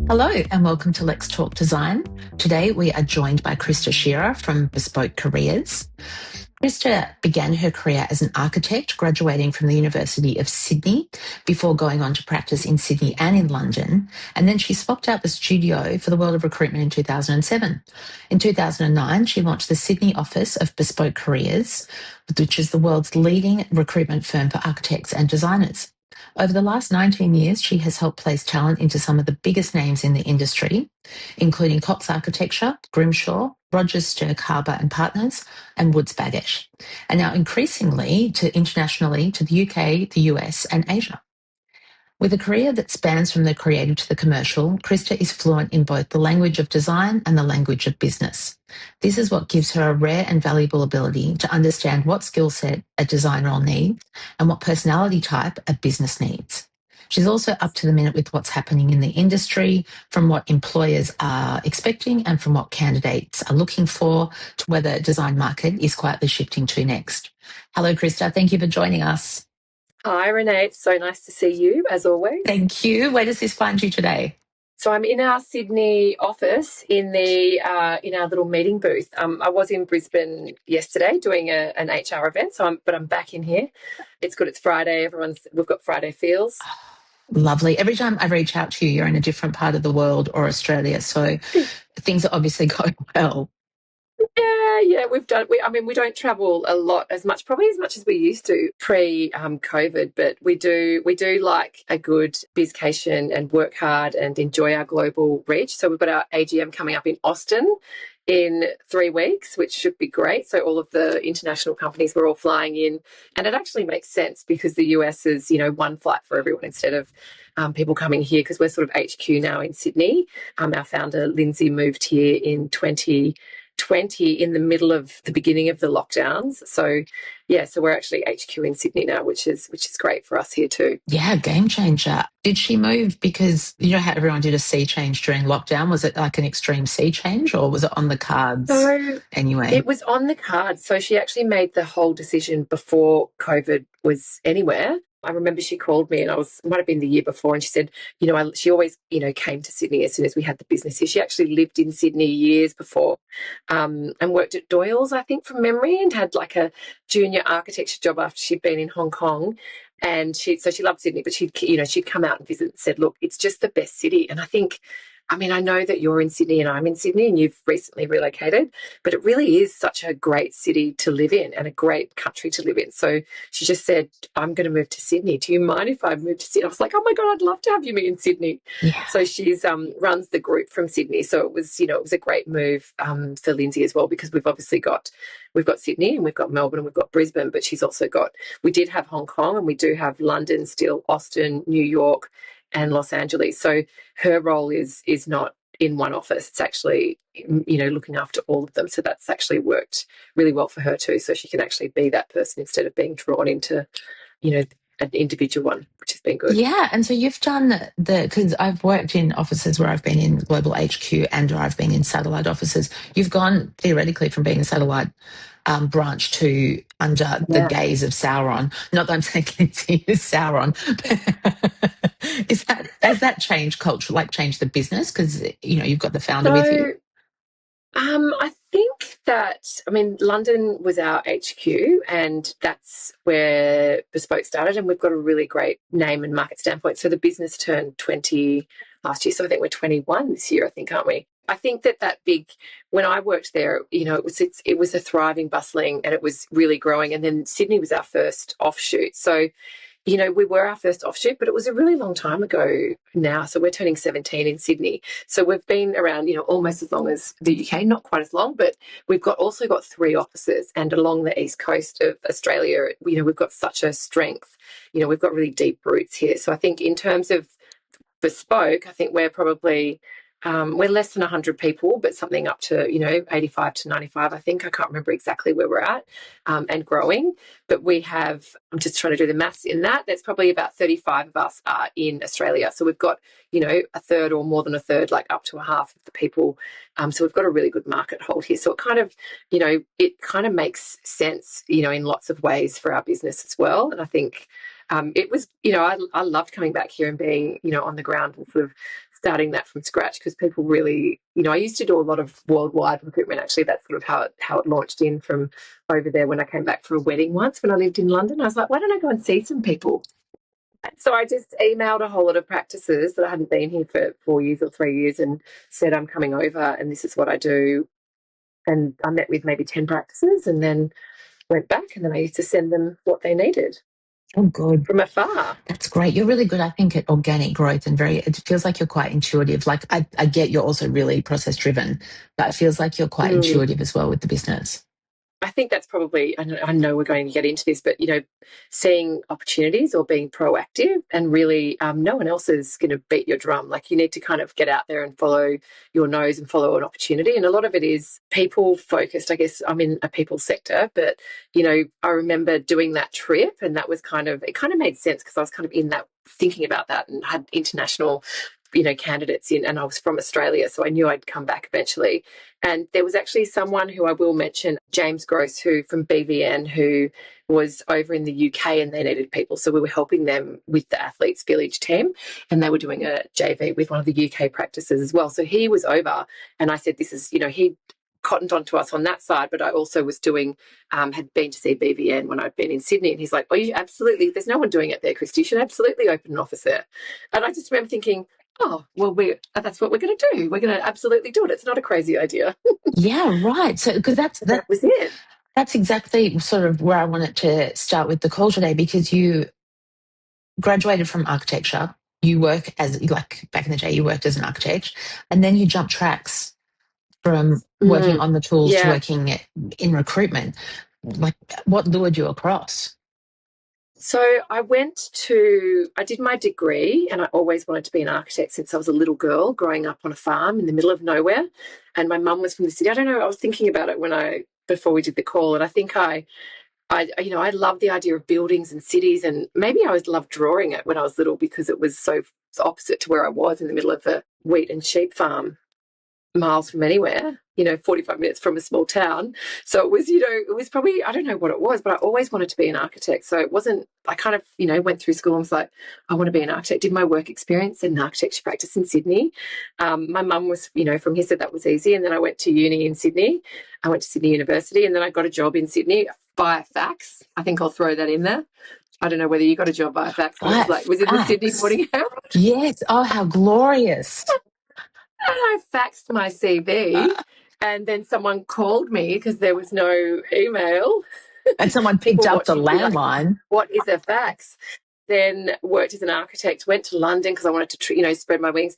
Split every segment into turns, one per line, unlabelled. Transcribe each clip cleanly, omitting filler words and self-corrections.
Hello and welcome to Let's Talk Design. Today we are joined by Krista Shearer from Bespoke Careers. Krista began her career as an architect, graduating from the University of Sydney before going on to practice in Sydney and in London. And then she swapped out the studio for the world of recruitment in 2007. In 2009, she launched the Sydney office of Bespoke Careers, which is the world's leading recruitment firm for architects and designers. Over the last 19 years, she has helped place talent into some of the biggest names in the industry, including Cox Architecture, Grimshaw, Rogers, Stirk, Harbour and Partners, and Woods Bagot, and now increasingly internationally to the UK, the US and Asia. With a career that spans from the creative to the commercial, Krista is fluent in both the language of design and the language of business. This is what gives her a rare and valuable ability to understand what skill set a design role needs and what personality type a business needs. She's also up to the minute with what's happening in the industry, from what employers are expecting and from what candidates are looking for, to where the design market is quietly shifting to next. Hello, Krista. Thank you for joining us.
Hi, Renee. It's so nice to see you, as always.
Thank you. Where does this find you today?
So I'm in our Sydney office in our little meeting booth. I was in Brisbane yesterday doing an HR event, but I'm back in here. It's good. It's Friday. We've got Friday feels.
Lovely. Every time I reach out to you, you're in a different part of the world or Australia, so things are obviously going well.
Yeah, we don't travel a lot probably as much as we used to pre-COVID, but we do like a good bizcation and work hard and enjoy our global reach. So we've got our AGM coming up in Austin in 3 weeks, which should be great. So all of the international companies, we're all flying in, and it actually makes sense because the US is, one flight for everyone instead of people coming here, because we're sort of HQ now in Sydney. Our founder, Lindsay, moved here in 2020 in the middle of the beginning of the lockdowns. So we're actually HQ in Sydney now, which is great for us here too.
Yeah, game changer. Did she move because you know how everyone did a sea change during lockdown? Was it like an extreme sea change, or was it on the cards anyway?
It was on the cards. So she actually made the whole decision before COVID was anywhere. I remember she called me, and might have been the year before, and she said, she always, came to Sydney as soon as we had the business here. She actually lived in Sydney years before, and worked at Doyle's, I think, from memory, and had like a junior architecture job after she'd been in Hong Kong. And she loved Sydney, but she'd come out and visit and said, look, it's just the best city. And I know that you're in Sydney and I'm in Sydney and you've recently relocated, but it really is such a great city to live in and a great country to live in. So she just said, I'm going to move to Sydney. Do you mind if I move to Sydney? I was like, oh my God, I'd love to have you meet in Sydney.
Yeah.
So she's runs the group from Sydney. So it was a great move for Lindsay as well, because we've got Sydney and we've got Melbourne and we've got Brisbane, but she's also we did have Hong Kong and we do have London still, Austin, New York, and Los Angeles. So her role is not in one office. It's actually, looking after all of them. So that's actually worked really well for her too. So she can actually be that person instead of being drawn into, an individual one, which has been good.
Yeah, and so you've done because I've worked in offices where I've been in global HQ and or I've been in satellite offices. You've gone theoretically from being a satellite branch to under the gaze of Sauron. Not that I'm saying Lindsay is Sauron. Has that changed culture, like changed the business? Because you've got the founder with you.
I think that, London was our HQ and that's where Bespoke started, and we've got a really great name and market standpoint. So the business turned 20 last year. So I think we're 21 this year, aren't we? I think that when I worked there, it was a thriving, bustling, and it was really growing. And then Sydney was our first offshoot. So we were our first offshoot, but it was a really long time ago now. So we're turning 17 in Sydney. So we've been around, almost as long as the UK, not quite as long, but we've also got 3 offices, and along the east coast of Australia, we've got such a strength. We've got really deep roots here. So I think in terms of Bespoke, I think we're probably we're less than 100 people, but something up to, 85 to 95, I think. I can't remember exactly where we're at, and growing. But I'm just trying to do the maths in that. There's probably about 35 of us are in Australia. So we've got, a third or more than a third, like up to a half of the people. So we've got a really good market hold here. So it kind of makes sense, in lots of ways for our business as well. And I think it was, I loved coming back here and being, on the ground and sort of starting that from scratch, because people really, I used to do a lot of worldwide recruitment. Actually, that's sort of how it launched in from over there. When I came back for a wedding once when I lived in London, I was like, why don't I go and see some people? So I just emailed a whole lot of practices that I hadn't been here for 4 years or 3 years and said, I'm coming over and this is what I do. And I met with maybe 10 practices and then went back, and then I used to send them what they needed
Oh, good.
from afar.
That's great. You're really good, I think, at organic growth, and it feels like you're quite intuitive. Like, I get you're also really process driven, but it feels like you're quite intuitive as well with the business.
I think that's probably, I know we're going to get into this, but, seeing opportunities or being proactive, and really no one else is going to beat your drum. Like, you need to kind of get out there and follow your nose and follow an opportunity. And a lot of it is people focused. I guess I'm in a people sector, but, I remember doing that trip, and that was it kind of made sense, because I was kind of in that, thinking about that, and had international candidates in, and I was from Australia, so I knew I'd come back eventually. And there was actually someone who I will mention, James Gross, who from BVN, who was over in the UK, and they needed people. So we were helping them with the Athletes Village team, and they were doing a JV with one of the UK practices as well. So he was over, and I said, this is, he cottoned onto us on that side, but I also was doing, had been to see BVN when I'd been in Sydney, and he's like, oh, you absolutely, there's no one doing it there, Krista, you should absolutely open an office there. And I just remember thinking, oh, well, that's what we're going to do. We're going to absolutely do it. It's not a crazy idea.
Yeah, right. So, because
that was it.
That's exactly sort of where I wanted to start with the call today, because you graduated from architecture. You work as, like, back in the day, you worked as an architect, and then you jumped tracks from working on the tools to working in recruitment. Like, what lured you across?
So I did my degree, and I always wanted to be an architect since I was a little girl growing up on a farm in the middle of nowhere. And my mum was from the city. I don't know, I was thinking about it before we did the call, and I think I love the idea of buildings and cities, and maybe I always loved drawing it when I was little, because it was so opposite to where I was, in the middle of a wheat and sheep farm, miles from anywhere, 45 minutes from a small town. So it was probably, I don't know what it was, but I always wanted to be an architect. So it wasn't, I kind of, went through school and was like, I want to be an architect. Did my work experience in architecture practice in Sydney. My mum was, from here, so that was easy. And then I went to uni in Sydney. I went to Sydney University, and then I got a job in Sydney via fax. I think I'll throw that in there. I don't know whether you got a job via fax, but was in the Sydney Morning Herald.
Yes. Oh, how glorious.
And I faxed my CV, and then someone called me because there was no email.
And someone picked up the landline.
Like, what is a fax? Then worked as an architect, went to London because I wanted to, spread my wings.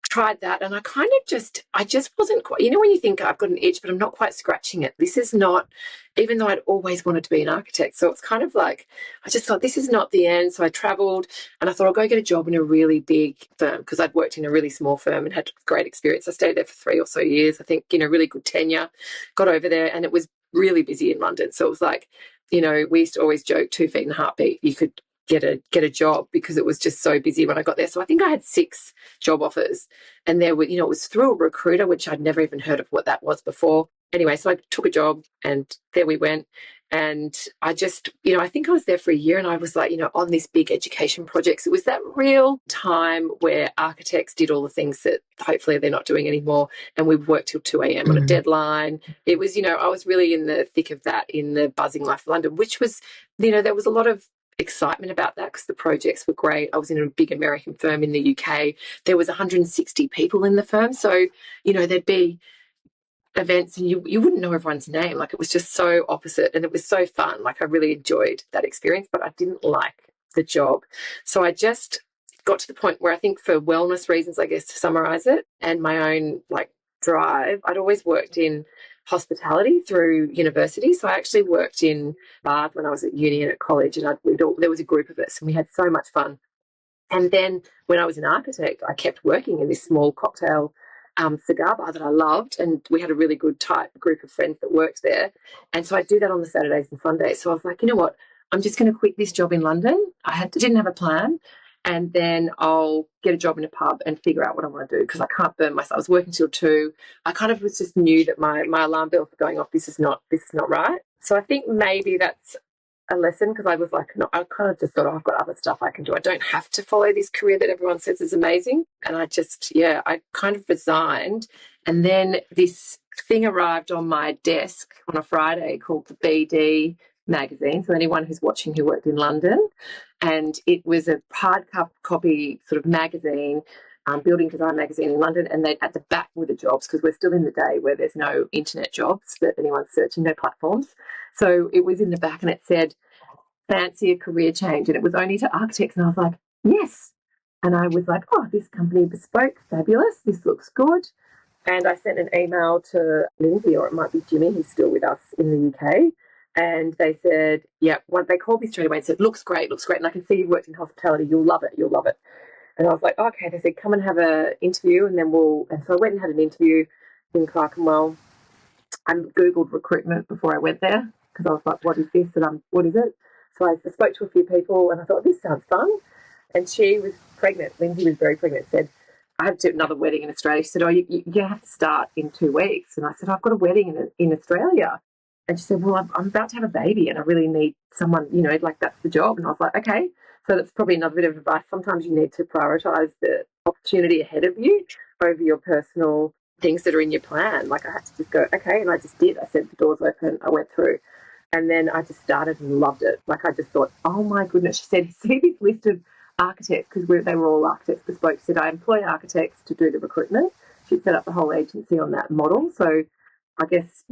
Tried that, and I just wasn't quite, when you think I've got an itch, but I'm not quite scratching it. This is not, even though I'd always wanted to be an architect. So it's kind of like, I just thought, this is not the end. So I traveled, and I thought I'll go get a job in a really big firm, because I'd worked in a really small firm and had great experience. I stayed there for 3 or so years, I think, really good tenure. Got over there, and it was really busy in London. So it was like, we used to always joke, 2 feet in a heartbeat, you could get a job, because it was just so busy when I got there. So I think I had 6 job offers, and there were, it was through a recruiter, which I'd never even heard of what that was before. Anyway, so I took a job, and there we went. And I just, I think I was there for a year, and I was like, on these big education projects. It was that real time where architects did all the things that hopefully they're not doing anymore. And we worked till 2 a.m. on a deadline. It was, I was really in the thick of that, in the buzzing life of London, which was, there was a lot of excitement about that, because the projects were great. I was in a big American firm in the UK. There was 160 people in the firm. So, there'd be events, and you wouldn't know everyone's name. Like, it was just so opposite, and it was so fun. Like, I really enjoyed that experience, but I didn't like the job. So I just got to the point where, I think for wellness reasons, I guess, to summarize it, and my own drive, I'd always worked in hospitality through university. So I actually worked in bars when I was at uni and at college, and there was a group of us, and we had so much fun. And then when I was an architect, I kept working in this small cocktail cigar bar that I loved, and we had a really good tight group of friends that worked there. And so I do that on the Saturdays and Sundays. So I was like, you know what, I'm just going to quit this job in London. Didn't have a plan, and then I'll get a job in a pub and figure out what I want to do, because I can't burn myself. I was working till 2. I kind of knew that my alarm bells were going off. This is not right. So I think maybe that's a lesson because I was like, no, I kind of just thought, oh, I've got other stuff I can do. I don't have to follow this career that everyone says is amazing. And I just, yeah, I kind of resigned. And then this thing arrived on my desk on a Friday called the BD magazine. So anyone who's watching who worked in London, and it was a hard copy sort of magazine, building design magazine in London, and they at the back were the jobs because we're still in the day where there's no internet jobs that anyone's searching, no platforms. So it was in the back and it said, fancy a career change. And it was only to architects. And I was like, yes. And I was like, oh, this company, Bespoke, fabulous. This looks good. And I sent an email to Lindsay, or it might be Jimmy, who's still with us in the UK. And they said, yeah, they called me straight away and said, looks great. And I can see you've worked in hospitality. You'll love it. And I was like, oh, okay. They said, come and have an interview and then and so I went and had an interview in Clerkenwell. I Googled recruitment before I went there because I was like, what is this? And what is it? So I spoke to a few people and I thought, this sounds fun. And she was pregnant. Lindsay was very pregnant. Said, I had to do another wedding in Australia. She said, oh, you have to start in 2 weeks. And I said, I've got a wedding in Australia. And she said, well, I'm about to have a baby and I really need someone, like that's the job. And I was like, okay. So that's probably another bit of advice. Sometimes you need to prioritise the opportunity ahead of you over your personal things that are in your plan. Like I had to just go, okay. And I just did. I said, the door's open. I went through. And then I just started and loved it. Like I just thought, oh my goodness. She said, see this list of architects, because they were all architects. Bespoke said, I employ architects to do the recruitment. She set up the whole agency on that model. So I guess,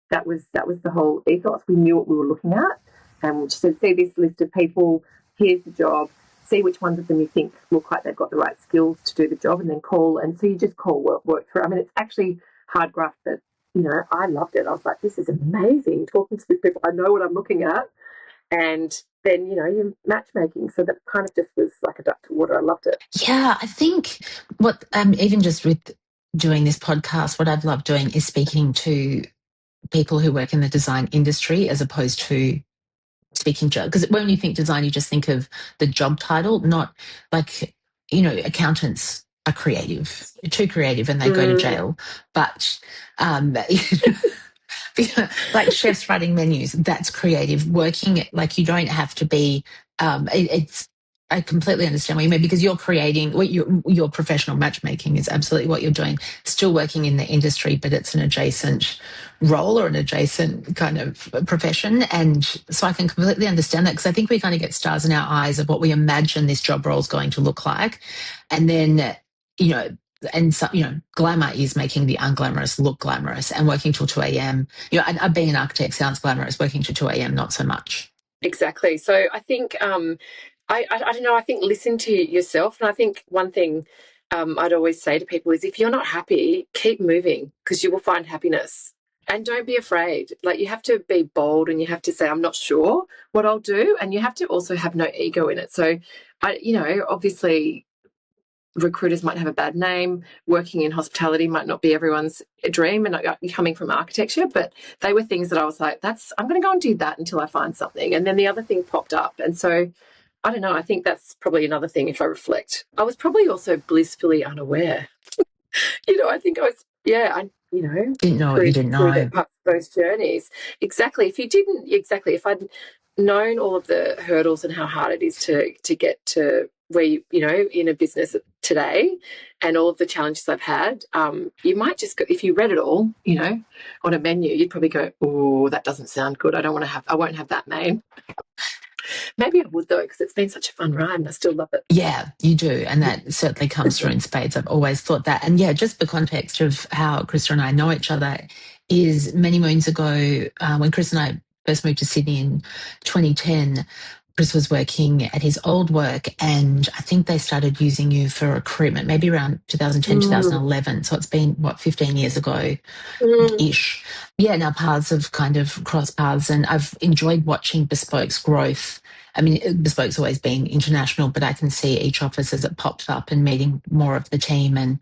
that was the whole ethos. We knew what we were looking at. And she said, see this list of people, here's the job, see which ones of them you think look like they've got the right skills to do the job, and then call. And so you just call, work through. I mean, it's actually hard graft, but I loved it. I was like, this is amazing. Talking to these people, I know what I'm looking at. And then, you're matchmaking. So that kind of just was like a duck to water. I loved it.
Yeah, I think what, even just with doing this podcast, what I've loved doing is speaking to people who work in the design industry as opposed to speaking to, because when you think design, you just think of the job title, not like, accountants are creative, too creative and they go to jail. But, like chefs writing menus, that's creative. Working, like you don't have to be, it's, I completely understand what you mean because you're creating what your professional matchmaking is absolutely what you're doing. Still working in the industry, but it's an adjacent role or an adjacent kind of profession. And so I can completely understand that because I think we kind of get stars in our eyes of what we imagine this job role is going to look like. And then, and so, glamour is making the unglamorous look glamorous, and working till 2 a.m. And being an architect sounds glamorous. Working till 2 a.m. not so much.
Exactly. So I think I don't know. I think listen to yourself, and I think one thing I'd always say to people is if you're not happy, keep moving because you will find happiness. And don't be afraid. Like you have to be bold, and you have to say, "I'm not sure what I'll do," and you have to also have no ego in it. So, obviously recruiters might have a bad name. Working in hospitality might not be everyone's dream, and coming from architecture, but they were things that I was like, I'm going to go and do that until I find something. And then the other thing popped up. And so, I don't know, I think that's probably another thing if I reflect. I was probably also blissfully unaware. I think I was,
Didn't know what you didn't know.
Those journeys. Exactly. If I'd known all of the hurdles and how hard it is to get to where in a business today and all of the challenges I've had, you might just go, if you read it all, on a menu, you'd probably go, oh, that doesn't sound good. I won't have that name. Maybe I would though, because it's been such a fun ride and I still love it.
Yeah, you do. And that certainly comes through in spades. I've always thought that. And yeah, just the context of how Krista and I know each other is many moons ago, when Chris and I first moved to Sydney in 2010, Chris was working at his old work and I think they started using you for recruitment, maybe around 2010, 2011. So it's been, 15 years ago-ish. Yeah, now paths have kind of crossed paths and I've enjoyed watching Bespoke's growth. I mean, Bespoke's always been international, but I can see each office as it popped up and meeting more of the team. And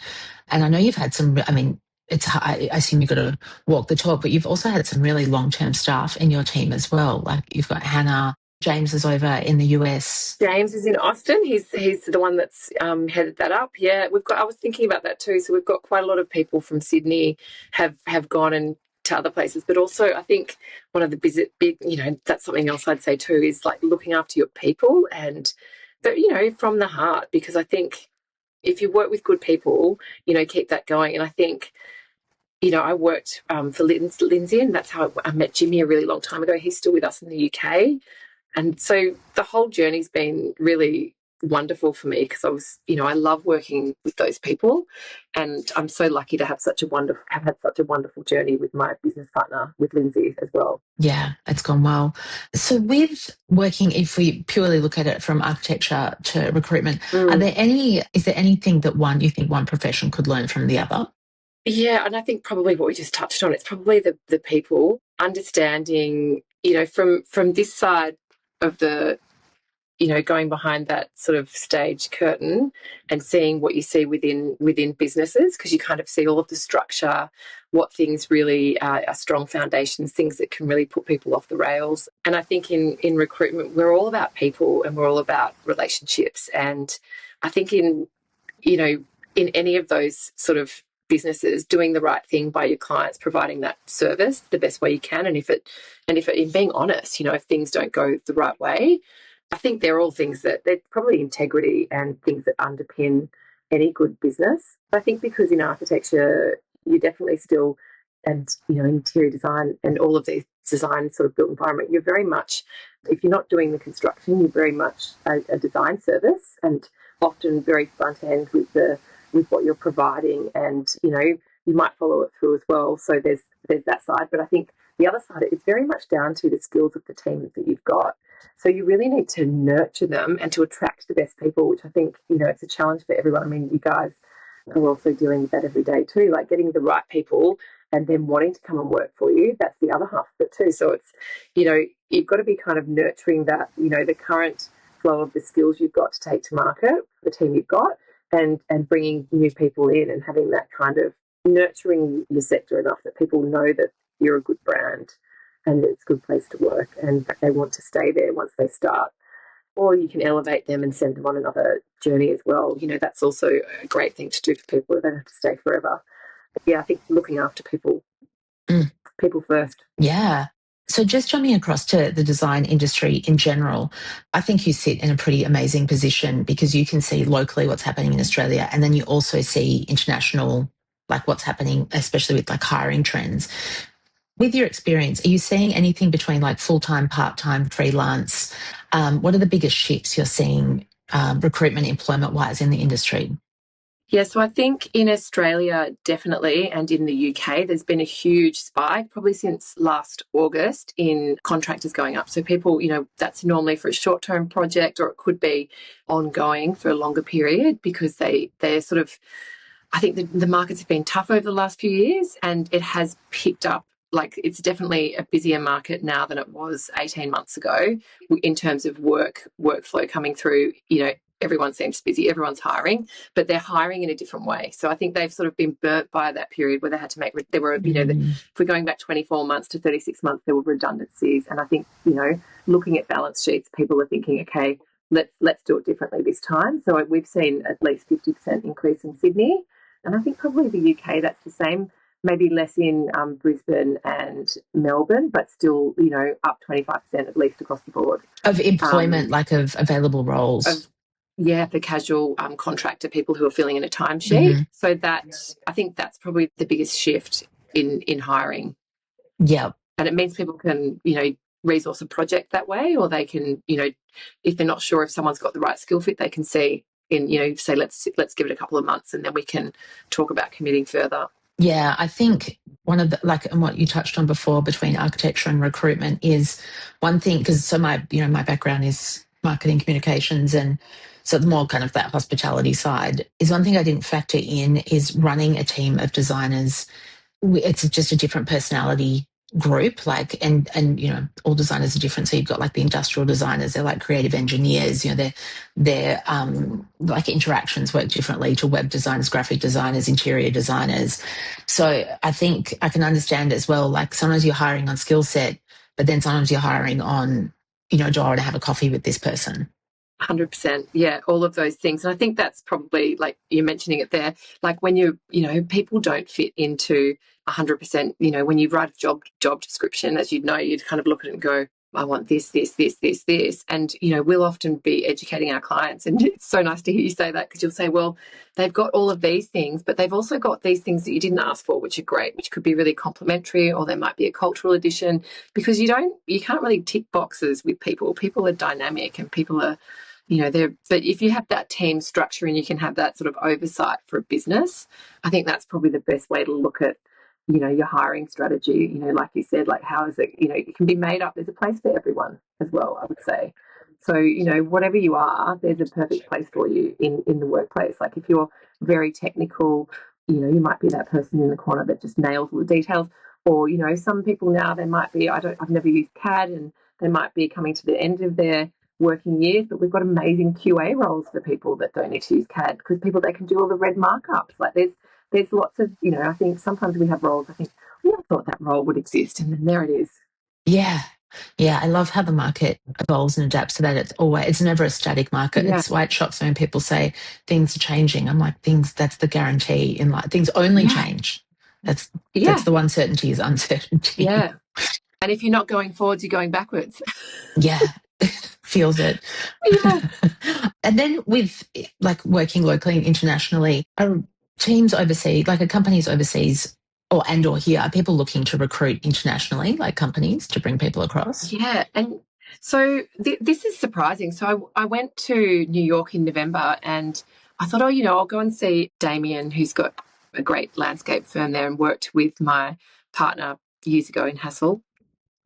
I know you've had some, I mean, I assume you've got to walk the talk, but you've also had some really long-term staff in your team as well. Like you've got Hannah, James is over in the US.
James is in Austin. He's the one that's headed that up. Yeah, I was thinking about that too. So we've got quite a lot of people from Sydney have gone and to other places. But also, I think one of the big, that's something else I'd say too, is like looking after your people and, but, from the heart, because I think if you work with good people, keep that going. And I think, I worked for Lindsay, and that's how I met Jimmy a really long time ago. He's still with us in the UK. And so the whole journey's been really wonderful for me because I love working with those people, and I'm so lucky to have had such a wonderful journey with my business partner, with Lindsay as well.
Yeah, it's gone well. So with working, if we purely look at it from architecture to recruitment, is there anything that you think one profession could learn from the other?
Yeah, and I think probably what we just touched on, it's probably the people understanding, from this side of the, going behind that sort of stage curtain and seeing what you see within businesses, because you kind of see all of the structure, what things really are strong foundations, things that can really put people off the rails. And I think in recruitment, we're all about people and we're all about relationships. And I think in any of those sort of businesses, doing the right thing by your clients, providing that service the best way you can, and if in being honest, if things don't go the right way, I think they're all things that they're probably integrity and things that underpin any good business. I think because in architecture, you definitely still, and interior design and all of these design sort of built environment, you're very much, if you're not doing the construction, you're very much a design service, and often very front end with what you're providing, and you might follow it through as well. So there's that side, but I think the other side is very much down to the skills of the team that you've got. So you really need to nurture them and to attract the best people, which I think it's a challenge for everyone. I mean, you guys are also dealing with that every day too, like getting the right people and then wanting to come and work for you. That's the other half of it too. So it's you've got to be kind of nurturing that the current flow of the skills you've got to take to market, the team you've got, and bringing new people in and having that kind of nurturing your sector enough that people know that you're a good brand and it's a good place to work and that they want to stay there once they start. Or you can elevate them and send them on another journey as well. That's also a great thing to do for people. They don't have to stay forever. But yeah, I think looking after people, people first.
Yeah. So just jumping across to the design industry in general, I think you sit in a pretty amazing position because you can see locally what's happening in Australia, and then you also see international, like what's happening, especially with like hiring trends. With your experience, are you seeing anything between like full-time, part-time, freelance? What are the biggest shifts you're seeing recruitment, employment-wise in the industry?
Yeah, so I think in Australia, definitely, and in the UK, there's been a huge spike, probably since last August, in contractors going up. So people, that's normally for a short-term project, or it could be ongoing for a longer period, because they're sort of, I think the markets have been tough over the last few years, and it has picked up. Like, it's definitely a busier market now than it was 18 months ago in terms of workflow coming through. Everyone seems busy, everyone's hiring, but they're hiring in a different way. So I think they've sort of been burnt by that period where they had to make, if we're going back 24 months to 36 months, there were redundancies. And I think, looking at balance sheets, people are thinking, okay, let's do it differently this time. So we've seen at least 50% increase in Sydney. And I think probably the UK, that's the same, maybe less in Brisbane and Melbourne, but still, up 25% at least across the board.
Of employment, like of available roles?
For casual contractor people who are filling in a timesheet. So I think that's probably the biggest shift in hiring.
Yeah.
And it means people can, resource a project that way, or they can, if they're not sure if someone's got the right skill fit, they can see say, let's give it a couple of months and then we can talk about committing further.
Yeah, I think one of the, and what you touched on before between architecture and recruitment is one thing, because my background is marketing communications, and so the more kind of that hospitality side is one thing I didn't factor in is running a team of designers. It's just a different personality group, and all designers are different. So you've got like the industrial designers, they're like creative engineers, their like interactions work differently to web designers, graphic designers, interior designers. So I think I can understand as well, like sometimes you're hiring on skill set, but then sometimes you're hiring on, do I want to have a coffee with this person?
100%. Yeah, all of those things. And I think that's probably, like you're mentioning it there, like when people don't fit into 100%, when you write a job description, as you'd know, you'd kind of look at it and go, I want this, this, this, this, this. And, we'll often be educating our clients. And it's so nice to hear you say that, because you'll say, well, they've got all of these things, but they've also got these things that you didn't ask for, which are great, which could be really complementary, or there might be a cultural addition, because you can't really tick boxes with people. People are dynamic, and people are, but if you have that team structure and you can have that sort of oversight for a business, I think that's probably the best way to look at, your hiring strategy. Like you said, like how is it, it can be made up. There's a place for everyone as well, I would say. So, whatever you are, there's a perfect place for you in the workplace. Like if you're very technical, you might be that person in the corner that just nails all the details. Or, some people now, they might be, I've never used CAD, and they might be coming to the end of their working years, but we've got amazing QA roles for people that don't need to use CAD, because they can do all the red markups. Like there's lots of, I think sometimes we have roles, I think, we never thought that role would exist, and then there it is.
Yeah. Yeah, I love how the market evolves and adapts to that. It's never a static market.
Yeah.
It's why it shocks me when people say things are changing. I'm like, that's the guarantee in life. Things only change. That's the one certainty is uncertainty.
Yeah. And if you're not going forwards, you're going backwards.
Yeah. Feels it.
Yeah.
And then with like working locally and internationally, are teams overseas, like are companies overseas or here, are people looking to recruit internationally, like companies to bring people across?
Yeah. And so this is surprising. So I went to New York in November, and I thought, I'll go and see Damien, who's got a great landscape firm there and worked with my partner years ago in Hassel.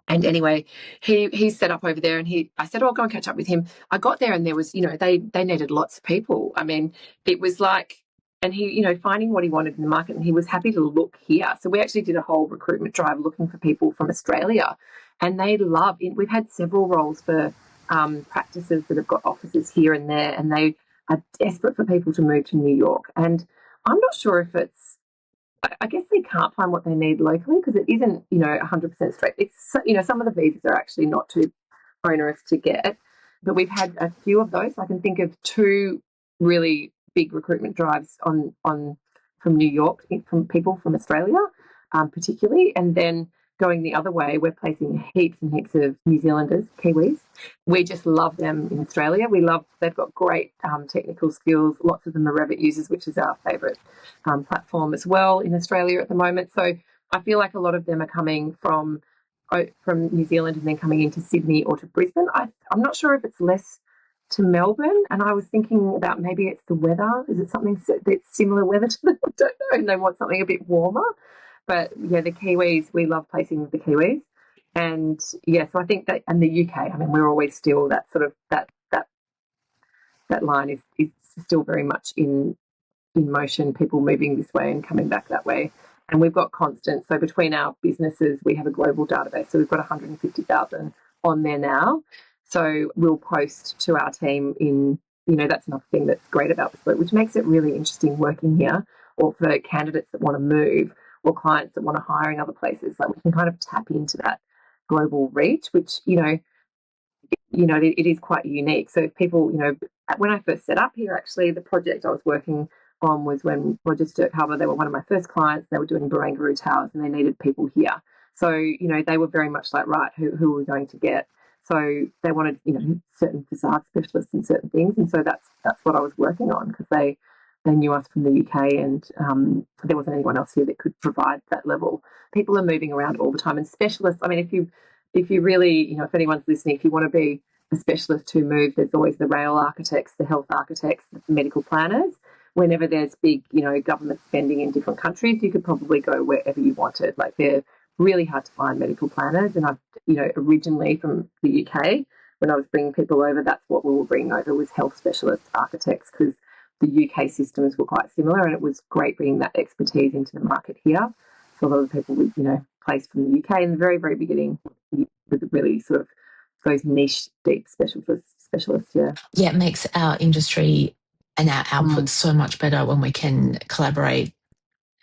And anyway, he's set up over there, and I said, I'll go and catch up with him. I got there, and there was, they needed lots of people. I mean, it was like, and he, finding what he wanted in the market, and he was happy to look here. So we actually did a whole recruitment drive looking for people from Australia, and they love it. We've had several roles for practices that have got offices here and there, and they are desperate for people to move to New York. And I'm not sure if it's, I guess they can't find what they need locally, because it isn't, 100% straight. It's, some of the visas are actually not too onerous to get, but we've had a few of those. I can think of two really big recruitment drives from New York, from people from Australia, particularly, and then going the other way, we're placing heaps and heaps of New Zealanders, Kiwis. We just love them in Australia. They've got great technical skills. Lots of them are Revit users, which is our favourite platform as well in Australia at the moment. So I feel like a lot of them are coming from New Zealand and then coming into Sydney or to Brisbane. I'm not sure if it's less to Melbourne, and I was thinking about maybe it's the weather. Is it something that's similar weather to them? I don't know, and they want something a bit warmer. But yeah, the Kiwis, we love placing with the Kiwis. And yeah, so I think that, and the UK, I mean, we're always still that sort of that line is still very much in motion, people moving this way and coming back that way. And we've got constant, so between our businesses, we have a global database. So we've got 150,000 on there now. So we'll post to our team in, that's another thing that's great about Bespoke, which makes it really interesting working here, or for candidates that want to move, or clients that want to hire in other places. Like we can kind of tap into that global reach, which, it is quite unique. So if people, when I first set up here, actually, the project I was working on was when Roger Sturt Harbour, they were one of my first clients. They were doing Barangaroo Towers, and they needed people here. So, they were very much like, right, who are we going to get? So they wanted, certain facade specialists in certain things. And so that's what I was working on, because they knew us from the UK, and there wasn't anyone else here that could provide that level. People are moving around all the time, and specialists, I mean, if you really, if anyone's listening, if you want to be a specialist who move, there's always the rail architects, the health architects, the medical planners. Whenever there's big, government spending in different countries, you could probably go wherever you wanted. Like they're really hard to find medical planners. And I've, originally from the UK, when I was bringing people over, that's what we were bringing over, was health specialists, architects, because the UK systems were quite similar, and it was great bringing that expertise into the market here. So a lot of people we, placed from the UK in the very, very beginning, with really sort of those niche, deep specialists, yeah.
Yeah, it makes our industry and our output so much better when we can collaborate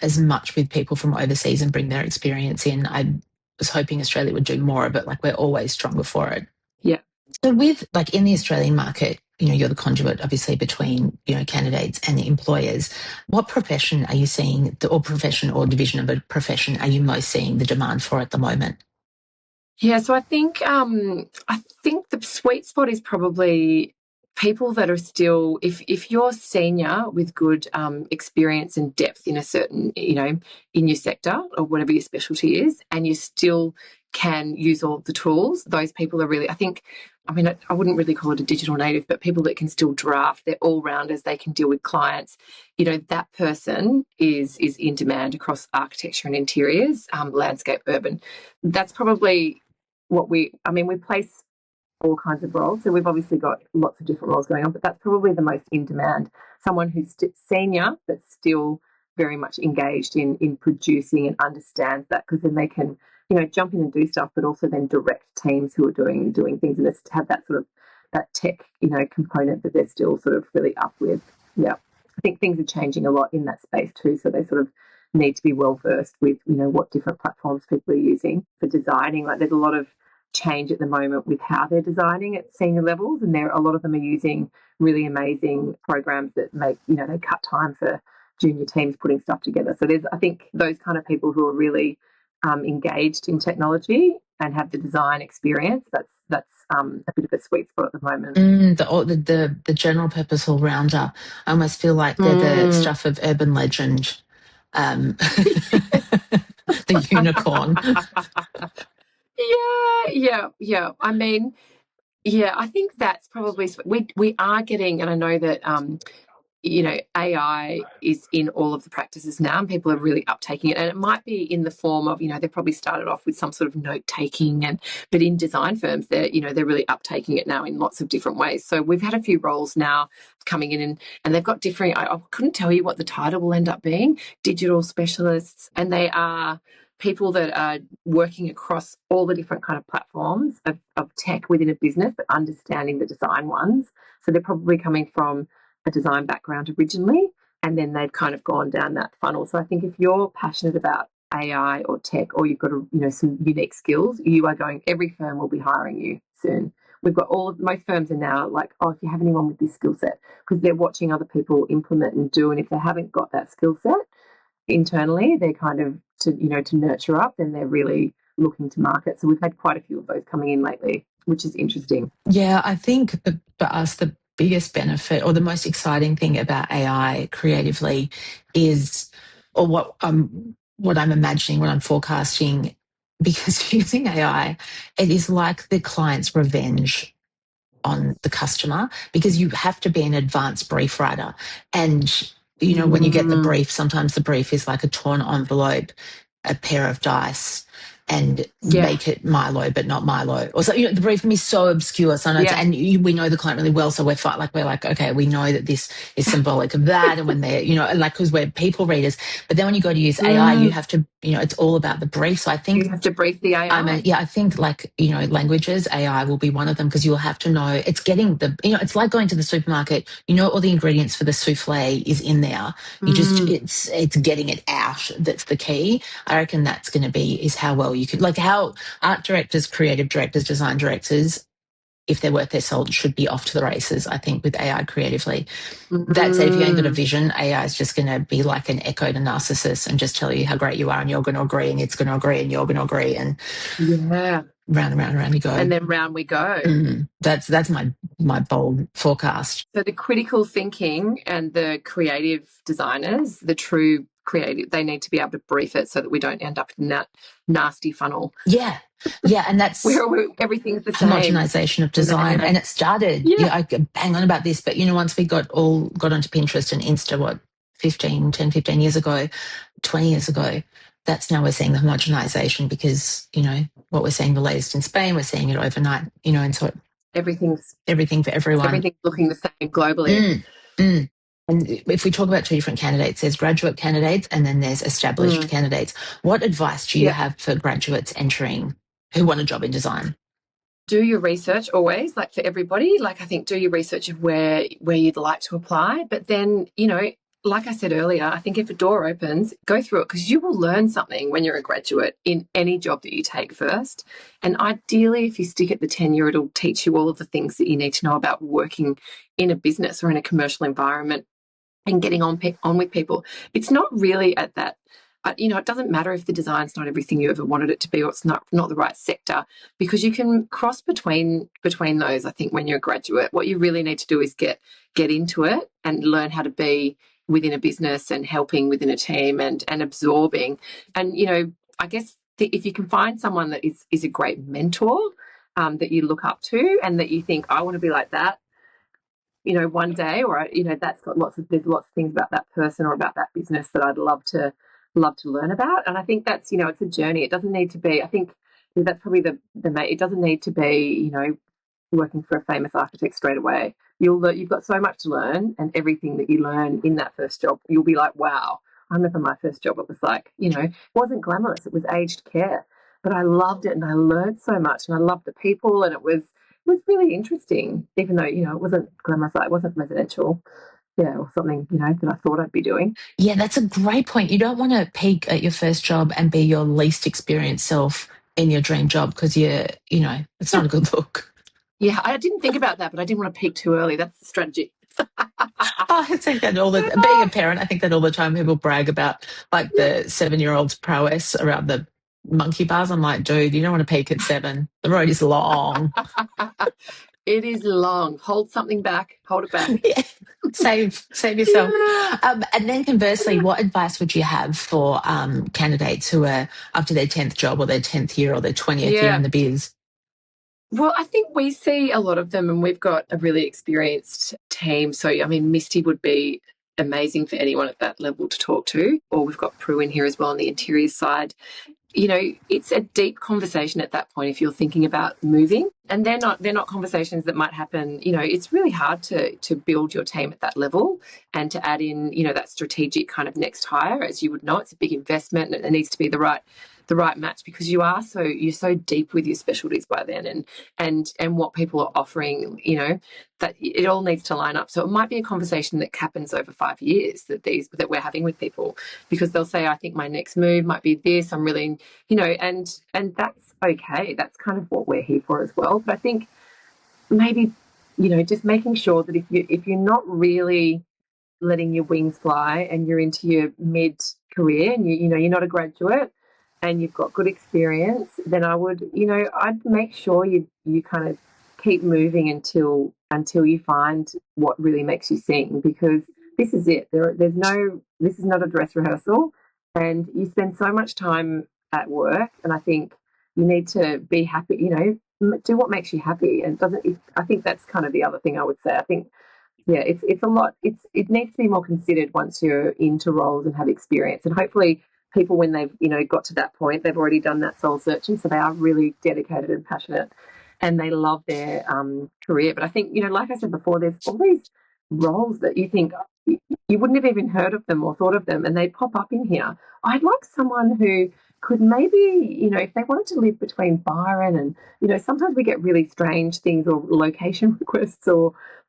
as much with people from overseas and bring their experience in. I was hoping Australia would do more of it. Like we're always stronger for it.
Yeah.
So with like in the Australian market, you're the conduit, obviously, between, candidates and the employers. What profession are you seeing, or profession or division of a profession are you most seeing the demand for at the moment?
Yeah, so I think the sweet spot is probably people that are still, if you're senior with good experience and depth in a certain, in your sector or whatever your specialty is, and you still can use all the tools, those people are really, I wouldn't really call it a digital native, but people that can still draft, they're all rounders, they can deal with clients. That person is in demand across architecture and interiors, landscape, urban. That's probably what we place all kinds of roles. So we've obviously got lots of different roles going on, but that's probably the most in demand. Someone who's senior, but still very much engaged in producing and understands that, because then they can, jump in and do stuff, but also then direct teams who are doing things, and it's to have that sort of that tech, component that they're still sort of really up with. Yeah. I think things are changing a lot in that space too. So they sort of need to be well versed with, what different platforms people are using for designing. Like there's a lot of change at the moment with how they're designing at senior levels, and a lot of them are using really amazing programs that make, they cut time for junior teams putting stuff together. So I think those kind of people who are really engaged in technology and have the design experience, that's a bit of a sweet spot at the moment.
The general purpose all rounder. I almost feel like they're the stuff of urban legend. The unicorn.
Yeah. I think that's probably we are getting, and I know that AI is in all of the practices now, and people are really uptaking it. And it might be in the form of, they've probably started off with some sort of note taking, but in design firms, they're really uptaking it now in lots of different ways. So we've had a few roles now coming in, and they've got different. I couldn't tell you what the title will end up being. Digital specialists, and they are people that are working across all the different kind of platforms of tech within a business, but understanding the design ones. So they're probably coming from a design background originally, and then they've kind of gone down that funnel. So I think if you're passionate about AI or tech, or you've got some unique skills, every firm will be hiring you soon. We've got most firms are now like, oh, if you have anyone with this skill set, because they're watching other people implement and do, and if they haven't got that skill set internally, they're kind of to nurture up, then they're really looking to market. So we've had quite a few of those coming in lately, which is interesting.
Yeah, I think for us, the biggest benefit or the most exciting thing about AI creatively is, or what I'm imagining, what I'm forecasting, because using AI, it is like the client's revenge on the customer, because you have to be an advanced brief writer. And, when you get the brief, sometimes the brief is like a torn envelope, a pair of dice, and make it Milo, but not Milo. Or so, the brief can be so obscure. So and we know the client really well. So we're like, okay, we know that this is symbolic of that. And when they're, because we're people readers. But then when you go to use AI, you have to, it's all about the brief. So I think
you have to brief the AI.
I think languages, AI will be one of them, because you'll have to know, it's getting it's like going to the supermarket, all the ingredients for the souffle is in there. You just, it's getting it out. That's the key. I reckon that's going to be, is how well you could, like how art directors, creative directors, design directors, if they're worth their salt, should be off to the races, I think, with AI creatively. That said, if you ain't got a vision, AI is just going to be like an echo to Narcissus and just tell you how great you are, and you're going to agree, and it's going to agree, and you're going to agree, and round and round and round you go.
And then round we go.
That's my bold forecast.
So the critical thinking and the creative designers, the true creative, they need to be able to brief it so that we don't end up in that nasty funnel.
Yeah, and that's
where everything's the same.
Homogenization of design, and it started. I bang on about this, but once we got onto Pinterest and Insta, 10, 15 years ago, 20 years ago, that's now we're seeing the homogenization, because what we're seeing the latest in Spain, we're seeing it overnight. And so everything for everyone.
Everything's looking the same globally.
And if we talk about two different candidates, there's graduate candidates and then there's established candidates. What advice do you have for graduates entering who want a job in design?
Do your research always, like for everybody. Like I think do your research of where you'd like to apply, but then, like I said earlier, I think if a door opens, go through it because you will learn something when you're a graduate in any job that you take first. And ideally, if you stick at the tenure, it'll teach you all of the things that you need to know about working in a business or in a commercial environment and getting on with people. It's not really at that. It doesn't matter if the design's not everything you ever wanted it to be, or it's not the right sector, because you can cross between those. I think when you're a graduate, what you really need to do is get into it and learn how to be within a business and helping within a team and absorbing. And I guess if you can find someone that is a great mentor that you look up to and that you think, I want to be like that, one day, or that's got there's lots of things about that person or about that business that I'd love to learn about. And I think that's it's a journey. It doesn't need to be. I think that's probably the it doesn't need to be working for a famous architect straight away. You've got so much to learn, and everything that you learn in that first job, you'll be like, wow. I remember my first job. It was like it wasn't glamorous. It was aged care, but I loved it and I learned so much, and I loved the people, and it was really interesting, even though, it wasn't glamorous, it wasn't residential, or something, that I thought I'd be doing.
Yeah, that's a great point. You don't want to peak at your first job and be your least experienced self in your dream job because it's not a good look.
Yeah, I didn't think about that, but I didn't want to peak too early. That's the strategy.
I think that being a parent, I think that all the time people brag about like the 7-year-old's prowess around the monkey bars. I'm like, dude, you don't want to peak at 7. The road is long.
It is long. Hold something back. Hold it back.
Yeah. Save yourself. And then conversely, what advice would you have for candidates who are up to their 10th job or their 10th year or their 20th year in the biz?
Well, I think we see a lot of them, and we've got a really experienced team. So, I mean, Misty would be amazing for anyone at that level to talk to. Or we've got Prue in here as well on the interiors side. It's a deep conversation at that point if you're thinking about moving, and they're not conversations that might happen. It's really hard to build your team at that level and to add in, that strategic kind of next hire. As you would know, it's a big investment, and it needs to be the right match, because you're so deep with your specialties by then, and what people are offering, that it all needs to line up. So it might be a conversation that happens over 5 years that we're having with people, because they'll say, I think my next move might be this. I'm really, and that's okay. That's kind of what we're here for as well. But I think maybe, just making sure that if you're not really letting your wings fly and you're into your mid career and you're not a graduate and you've got good experience, then I'd make sure you kind of keep moving until you find what really makes you sing, because this is it. This is not a dress rehearsal, and you spend so much time at work, and I think you need to be happy, do what makes you happy. And I think that's kind of the other thing I would say. I think, yeah, it's a lot. It needs to be more considered once you're into roles and have experience. And hopefully people, when they've, got to that point, they've already done that soul searching. So they are really dedicated and passionate, and they love their career. But I think, like I said before, there's all these roles that you think you wouldn't have even heard of them or thought of them, and they pop up in here. I'd like someone who could maybe, if they wanted to live between Byron and, sometimes we get really strange things or location requests,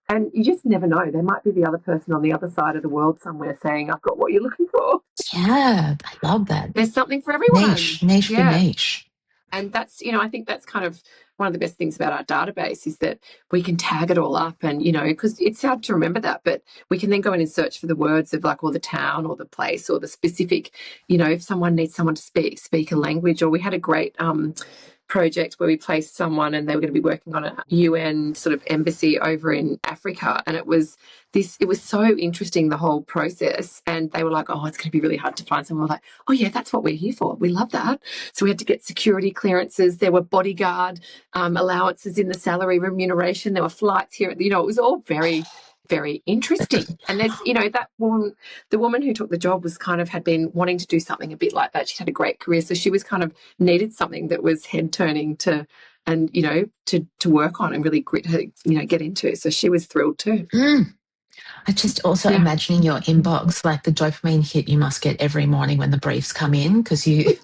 and you just never know. There might be the other person on the other side of the world somewhere saying, I've got what you're looking for.
Yeah, I love that.
There's something for everyone.
Niche for niche.
And that's, I think that's kind of one of the best things about our database, is that we can tag it all up, and, because it's hard to remember that, but we can then go in and search for the words of like, or the town or the place or the specific, if someone needs someone to speak a language. Or we had a great project where we placed someone and they were going to be working on a UN sort of embassy over in Africa. And it was so interesting, the whole process. And they were like, oh, it's going to be really hard to find someone. We're like, oh yeah, that's what we're here for. We love that. So we had to get security clearances. There were bodyguard allowances in the salary remuneration. There were flights here. It was all very, very interesting. And there's, that woman, the woman who took the job had been wanting to do something a bit like that. She'd had a great career. So she was kind of needed something that was head turning to work on and really get into. So she was thrilled too.
I just also imagining your inbox, like the dopamine hit you must get every morning when the briefs come in, because you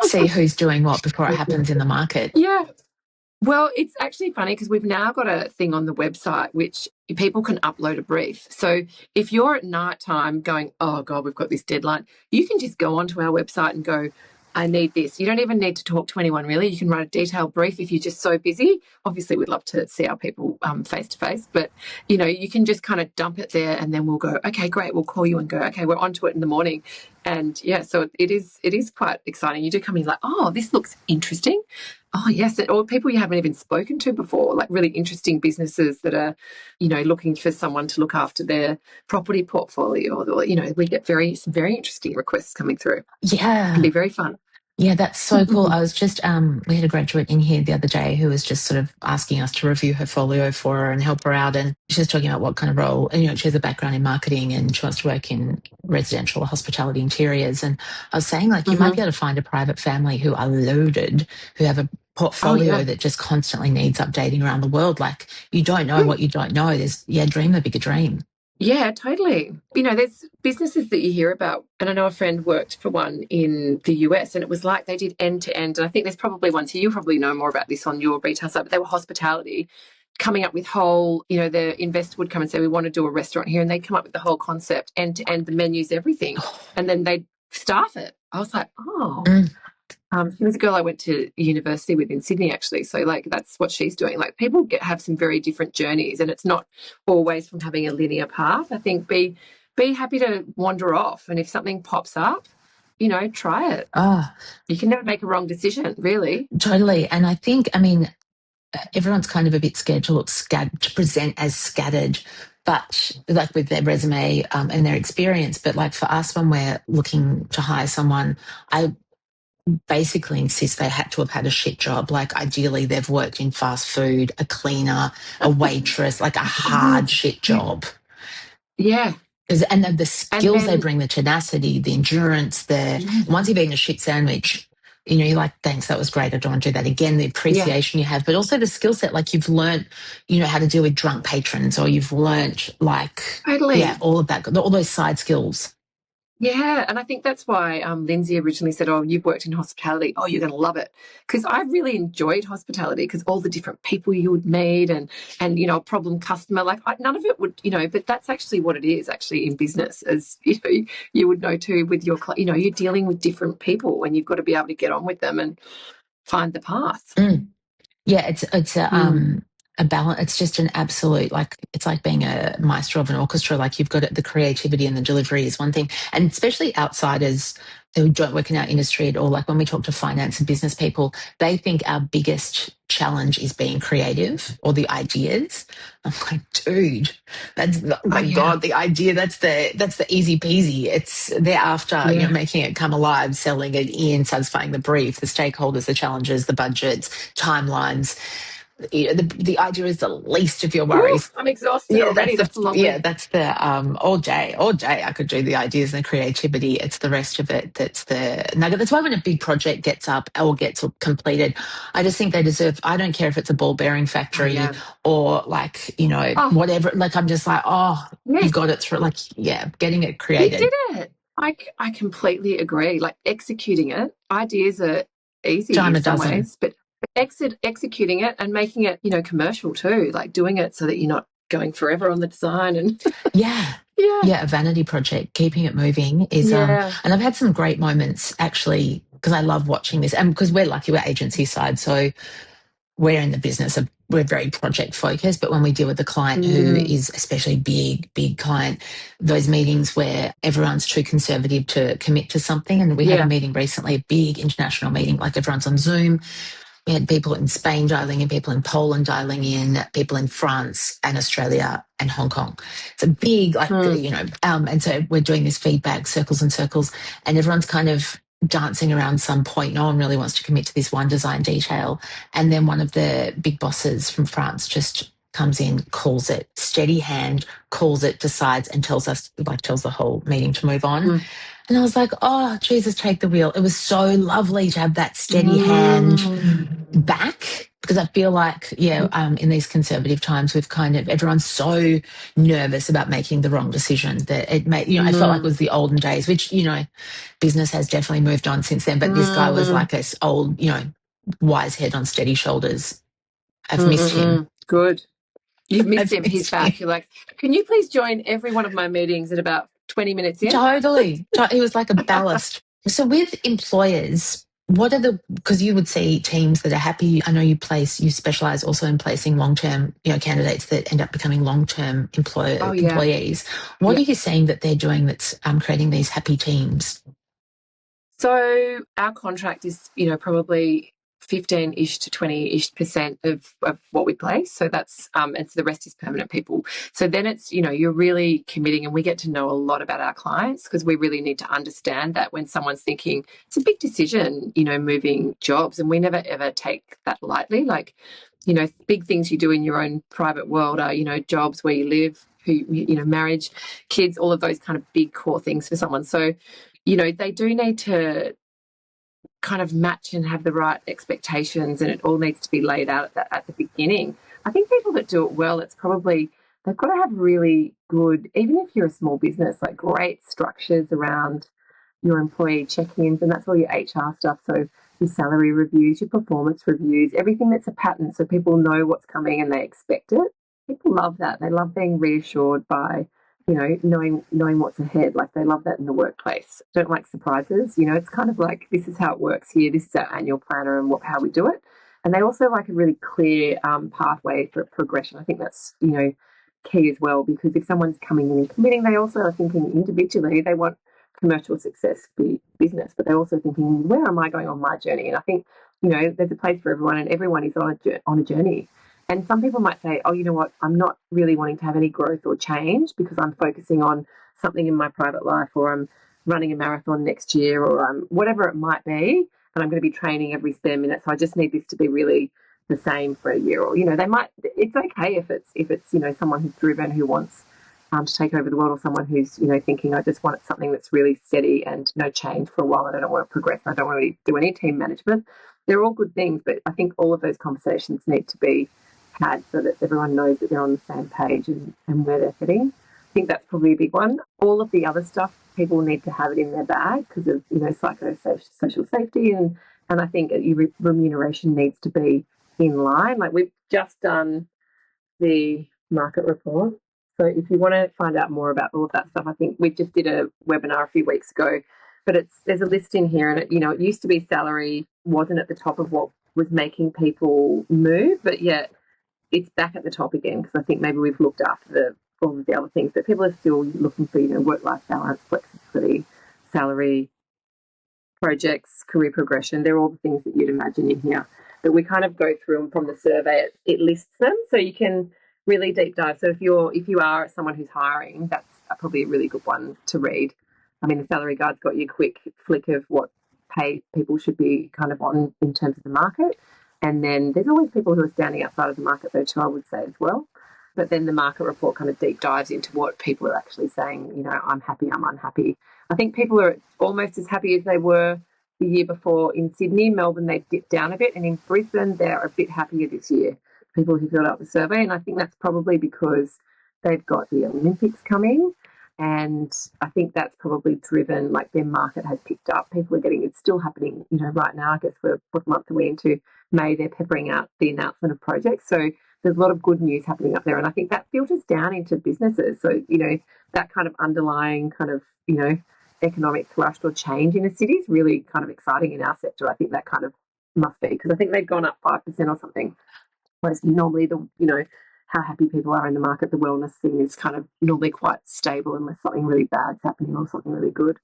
see who's doing what before it happens in the market.
Yeah. Well, it's actually funny because we've now got a thing on the website which people can upload a brief. So if you're at night time going, oh God, we've got this deadline, you can just go onto our website and go, I need this. You don't even need to talk to anyone really. You can write a detailed brief if you're just so busy. Obviously, we'd love to see our people face to face, but you can just kind of dump it there and then we'll go, okay, great. We'll call you and go, okay, we're onto it in the morning. And yeah, so it is quite exciting. You do come in like, oh, this looks interesting. Oh, yes. Or people you haven't even spoken to before, like really interesting businesses that are, looking for someone to look after their property portfolio. Or, we get some very interesting requests coming through. It can
Yeah.
be very fun.
Yeah, that's so cool. I was just, we had a graduate in here the other day who was just sort of asking us to review her folio for her and help her out. And she was talking about what kind of role, and, she has a background in marketing and she wants to work in residential or hospitality interiors. And I was saying, like, you might be able to find a private family who are loaded, who have a portfolio that just constantly needs updating around the world. Like, you don't know what you don't know. Dream a bigger dream.
Yeah, totally. There's businesses that you hear about, and I know a friend worked for one in the US, and it was like they did end to end. And I think there's probably ones here, you probably know more about this on your retail side, but they were hospitality, coming up with whole, the investor would come and say, we want to do a restaurant here, and they'd come up with the whole concept, end to end, the menus, everything, and then they'd staff it. I was like, oh. There's a girl I went to university with in Sydney, actually. So, like, that's what she's doing. Like, people have some very different journeys, and it's not always from having a linear path. I think be happy to wander off, and if something pops up, try it. You can never make a wrong decision, really.
Totally. And I think, everyone's kind of a bit scared to to present as scattered, but like with their resume and their experience. But like for us, when we're looking to hire someone, I basically insist they had to have had a shit job. Like ideally they've worked in fast food, a cleaner, a waitress, like a hard shit job.
Yeah.
And the skills they bring, the tenacity, the endurance, once you've eaten a shit sandwich, you're like, thanks, that was great. I don't want to do that again. The appreciation you have, but also the skill set, like you've learned, how to deal with drunk patrons, or you've learned all of that, all those side skills.
Yeah, and I think that's why Lindsay originally said, oh, you've worked in hospitality. Oh, you're going to love it. Because I really enjoyed hospitality because all the different people you would meet and a problem customer, like none of it would, but that's actually what it is actually in business, as, you would know too with your, you're dealing with different people and you've got to be able to get on with them and find the path.
Yeah, it's a balance. It's just an absolute, like, it's like being a maestro of an orchestra. Like you've got the creativity and the delivery is one thing. And especially outsiders who don't work in our industry at all, like when we talk to finance and business people, they think our biggest challenge is being creative or the ideas. I'm like, dude, that's God, the idea, that's the easy peasy. It's thereafter, making it come alive, selling it in, satisfying the brief, the stakeholders, the challenges, the budgets, timelines. The idea is the least of your worries.
Ooh, I'm exhausted already. That's a long week.
That's the all day I could do the ideas and the creativity. It's the rest of it that's the nugget. That's why when a big project gets up or gets completed, I just think they deserve, I don't care if it's a ball bearing factory or like, whatever. Like I'm just like, you got it through, like, getting it created.
You did it. I completely agree. Like executing it, ideas are easy in some ways, but executing it and making it, commercial too, like doing it so that you're not going forever on the design and a vanity project, keeping it moving is and I've had some great moments actually because I love watching this, and because we're lucky, we're agency side, so we're in the business of, we're very project focused, but when we deal with a client who is especially big client, those meetings where everyone's too conservative to commit to something, and we had a meeting recently, a big international meeting, like everyone's on Zoom. We had people in Spain dialing in, people in Poland dialing in, people in France and Australia and Hong Kong. It's a big, and so we're doing this feedback, circles and circles, and everyone's kind of dancing around some point. No one really wants to commit to this one design detail. And then one of the big bosses from France just comes in, calls it, steady hand, calls it, decides, and tells the whole meeting to move on. And I was like, oh, Jesus, take the wheel. It was so lovely to have that steady hand back, because I feel like, in these conservative times, we've kind of, everyone's so nervous about making the wrong decision that it made, I felt like it was the olden days, which, business has definitely moved on since then. But this guy was like this old, wise head on steady shoulders.
I've missed him.
Good. You've missed
I've
him. He's
missed him.
back. You're like, can you please join every one of my meetings at about 20 minutes in?
Totally. He was like a ballast. So with employers, what are because you would see teams that are happy. I know you specialize also in placing long-term, candidates that end up becoming long-term
Oh, yeah.
employees. What are you seeing that they're doing that's creating these happy teams?
So our contract is, probably 15-ish to 20-ish% of what we place. So that's, and so the rest is permanent people. So then it's, you're really committing, and we get to know a lot about our clients because we really need to understand that when someone's thinking it's a big decision, moving jobs, and we never ever take that lightly. Like, big things you do in your own private world are, jobs, where you live, marriage, kids, all of those kind of big core things for someone. So, they do need to kind of match and have the right expectations, and it all needs to be laid out at the beginning. I think people that do it well, it's probably, they've got to have really good, even if you're a small business, like great structures around your employee check-ins, and that's all your HR stuff. So your salary reviews, your performance reviews, everything that's a pattern, so people know what's coming and they expect it. People love that. They love being reassured by, knowing what's ahead. Like, they love that in the workplace. Don't like surprises. It's kind of like, this is how it works here. This is our annual planner and how we do it. And they also like a really clear pathway for progression. I think that's, key as well, because if someone's coming in and committing, they also are thinking individually, they want commercial success for business, but they're also thinking, where am I going on my journey? And I think, there's a place for everyone, and everyone is on a journey. And some people might say, oh, you know what, I'm not really wanting to have any growth or change because I'm focusing on something in my private life, or I'm running a marathon next year, or whatever it might be, and I'm going to be training every spare minute. So I just need this to be really the same for a year. Or, they might, it's okay if it's someone who's driven, who wants to take over the world, or someone who's, thinking, I just want something that's really steady and no change for a while, and I don't want to progress. I don't want to do any team management. They're all good things, but I think all of those conversations need to be had so that everyone knows that they're on the same page and where they're heading. I think that's probably a big one. All of the other stuff, people need to have it in their bag because of, social safety, and I think remuneration needs to be in line. Like, we've just done the market report. So if you want to find out more about all of that stuff, I think we just did a webinar a few weeks ago, but there's a list in here, and it used to be salary wasn't at the top of what was making people move, but yet it's back at the top again, because I think maybe we've looked after all of the other things, but people are still looking for, work-life balance, flexibility, salary, projects, career progression. They're all the things that you'd imagine in here. But we kind of go through them from the survey. It lists them, so you can really deep dive. So if you are someone who's hiring, that's probably a really good one to read. I mean, the salary guide's got you a quick flick of what pay people should be kind of on in terms of the market. And then there's always people who are standing outside of the market, though, too, I would say, as well. But then the market report kind of deep dives into what people are actually saying, I'm happy, I'm unhappy. I think people are almost as happy as they were the year before in Sydney. Melbourne, they've dipped down a bit. And in Brisbane, they're a bit happier this year, people who filled out the survey. And I think that's probably because they've got the Olympics coming. And I think that's probably driven, like, their market has picked up. People are getting, it's still happening, right now. I guess what month are we into? May. They're peppering out the announcement of projects. So there's a lot of good news happening up there. And I think that filters down into businesses. So, that kind of underlying kind of, economic thrust or change in a city is really kind of exciting in our sector. I think that kind of must be, because I think they've gone up 5% or something. Whereas normally how happy people are in the market, the wellness thing is kind of normally quite stable unless something really bad's happening or something really good.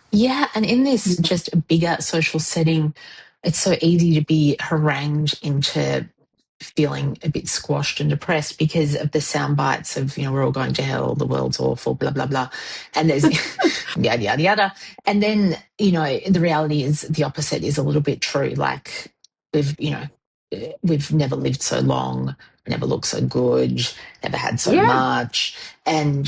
Yeah, and in this just bigger social setting, it's so easy to be harangued into feeling a bit squashed and depressed because of the sound bites of, we're all going to hell, the world's awful, blah, blah, blah. And there's yada, yada, yada. And then, the reality is the opposite is a little bit true. Like, we've never lived so long, never looked so good, never had so much. And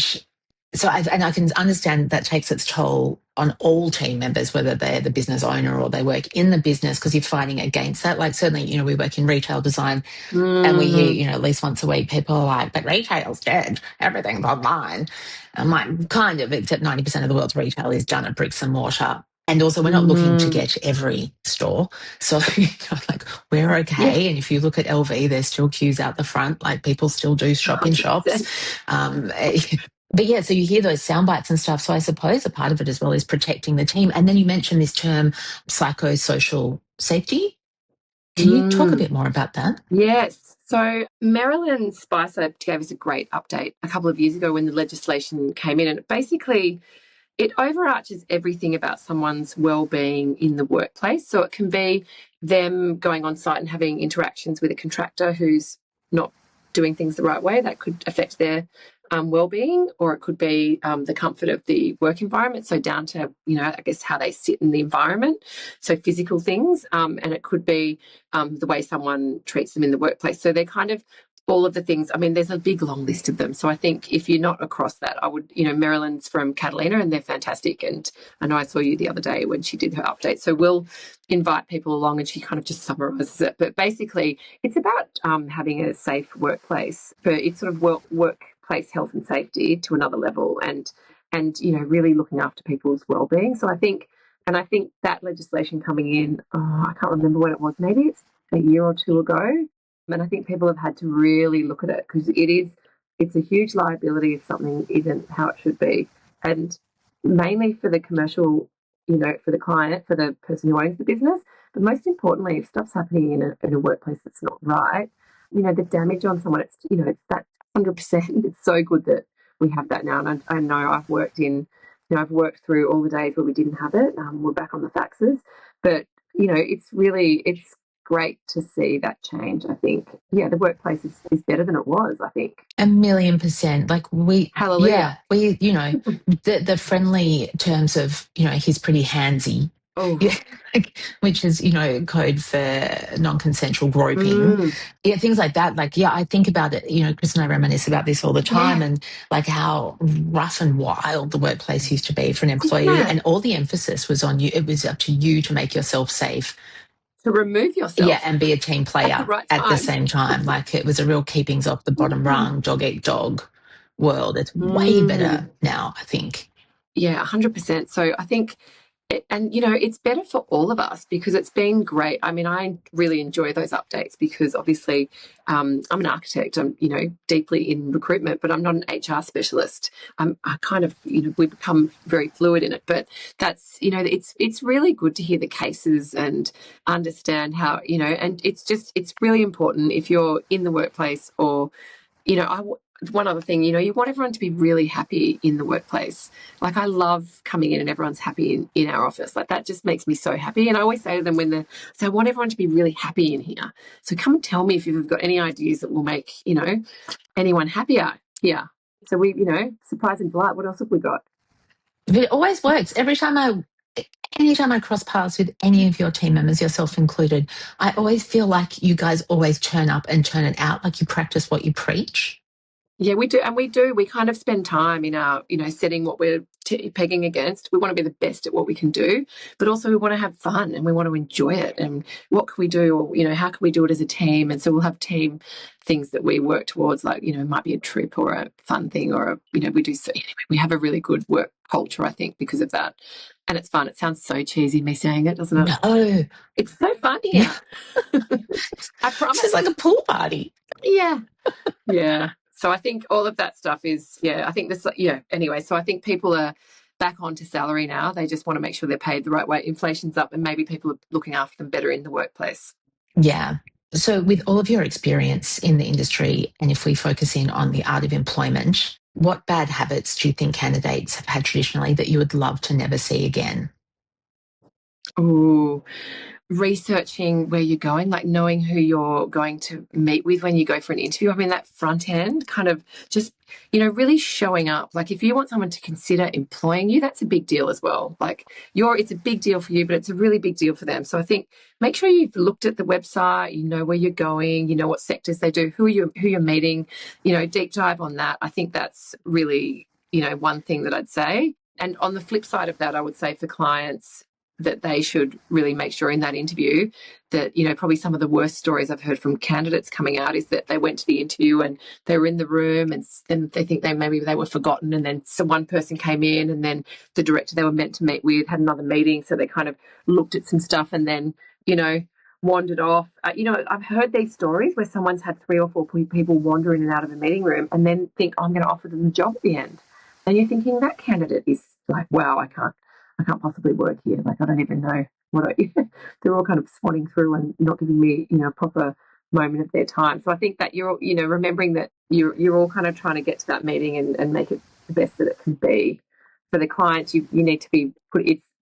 so I can understand that takes its toll on all team members, whether they're the business owner or they work in the business, because you're fighting against that. Like, certainly, we work in retail design and we hear, at least once a week, people are like, but retail's dead, everything's online. I'm like, kind of, except 90% of the world's retail is done at bricks and mortar. And also, we're not looking to get every store. So, like, we're okay.
Yeah.
And if you look at LV, there's still queues out the front. Like, people still do shop in shops.
100%.
But yeah, so you hear those sound bites and stuff. So I suppose a part of it as well is protecting the team. And then you mentioned this term, psychosocial safety. Can you talk a bit more about that?
Yes. So Marilyn Spicer gave us a great update a couple of years ago when the legislation came in, and basically it overarches everything about someone's well-being in the workplace. So it can be them going on site and having interactions with a contractor who's not doing things the right way. That could affect their well-being, or it could be the comfort of the work environment. So down to, I guess how they sit in the environment. So physical things, and it could be the way someone treats them in the workplace. So they're kind of all of the things. I mean, there's a big long list of them. So I think if you're not across that, I would, Marilyn's from Catalina and they're fantastic. And I know I saw you the other day when she did her update. So we'll invite people along and she kind of just summarizes it. But basically, it's about having a safe workplace for it's sort of workplace health and safety to another level, and really looking after people's well-being. So I think that legislation coming in, I can't remember when it was, maybe it's a year or two ago. And I think people have had to really look at it because it's a huge liability if something isn't how it should be. And mainly for the commercial, for the client, for the person who owns the business. But most importantly, if stuff's happening in a workplace that's not right, the damage on someone, it's that 100%. It's so good that we have that now. And I know I've worked through all the days where we didn't have it. We're back on the faxes. But, it's great to see that change. I think, the workplace is better than it was, I think.
1,000,000%. Like
Hallelujah.
The friendly terms of, he's pretty handsy.
Oh.
Yeah, which is, code for non-consensual groping. Yeah, things like that. Like, I think about it, Chris and I reminisce about this all the time, and like how rough and wild the workplace used to be for an employee, and all the emphasis was on you. It was up to you to make yourself safe.
To remove yourself.
Yeah, and be a team player at the same time. Like, it was a real keepings off the bottom rung, dog eat dog world. It's way better now, I think.
Yeah, 100%. So I think, and it's better for all of us because it's been great. I mean, I really enjoy those updates because obviously I'm an architect. I'm, deeply in recruitment, but I'm not an HR specialist. I kind of, we become very fluid in it. But that's, it's really good to hear the cases and understand how, and it's really important if you're in the workplace or, one other thing, you want everyone to be really happy in the workplace. Like, I love coming in and everyone's happy in our office. Like, that just makes me so happy. And I always say to them I want everyone to be really happy in here. So come and tell me if you've got any ideas that will make, anyone happier here. So we, surprise and delight. What else have we got?
It always works. Anytime I cross paths with any of your team members, yourself included, I always feel like you guys always turn up and turn it out, like you practice what you preach.
Yeah, we do. And we kind of spend time in our, setting what we're pegging against. We want to be the best at what we can do, but also we want to have fun and we want to enjoy it. And what can we do? Or, how can we do it as a team? And so we'll have team things that we work towards, like, it might be a trip or a fun thing or, we do. So anyway, we have a really good work culture, I think, because of that. And it's fun. It sounds so cheesy, me saying it, doesn't it?
No.
It's so fun here. I promise.
It's like a pool party.
Yeah. Yeah. So I think all of that stuff is, I think this, anyway, so I think people are back onto salary now. They just want to make sure they're paid the right way. Inflation's up and maybe people are looking after them better in the workplace.
Yeah. So with all of your experience in the industry, and if we focus in on the art of employment, what bad habits do you think candidates have had traditionally that you would love to never see again?
Oh, researching where you're going, like knowing who you're going to meet with when you go for an interview. I mean, that front end kind of just, really showing up. Like, if you want someone to consider employing you, that's a big deal as well. Like, it's a big deal for you, but it's a really big deal for them. So I think make sure you've looked at the website, you know where you're going, you know what sectors they do, who you're meeting, deep dive on that. I think that's really, one thing that I'd say. And on the flip side of that, I would say for clients, that they should really make sure in that interview that, you know, probably some of the worst stories I've heard from candidates coming out is that they went to the interview and they were in the room and they think maybe they were forgotten, and then one person came in, and then the director they were meant to meet with had another meeting, so they kind of looked at some stuff and then, you know, wandered off. You know, I've heard these stories where someone's had 3 or 4 people wander in and out of a meeting room and then think, oh, I'm going to offer them the job at the end. And you're thinking that candidate is like, wow, I can't possibly work here. Like, I don't even know what they're all kind of swatting through and not giving me, you know, a proper moment of their time. So I think that you're, you know, remembering that you're all kind of trying to get to that meeting and make it the best that it can be. For the clients, you need to be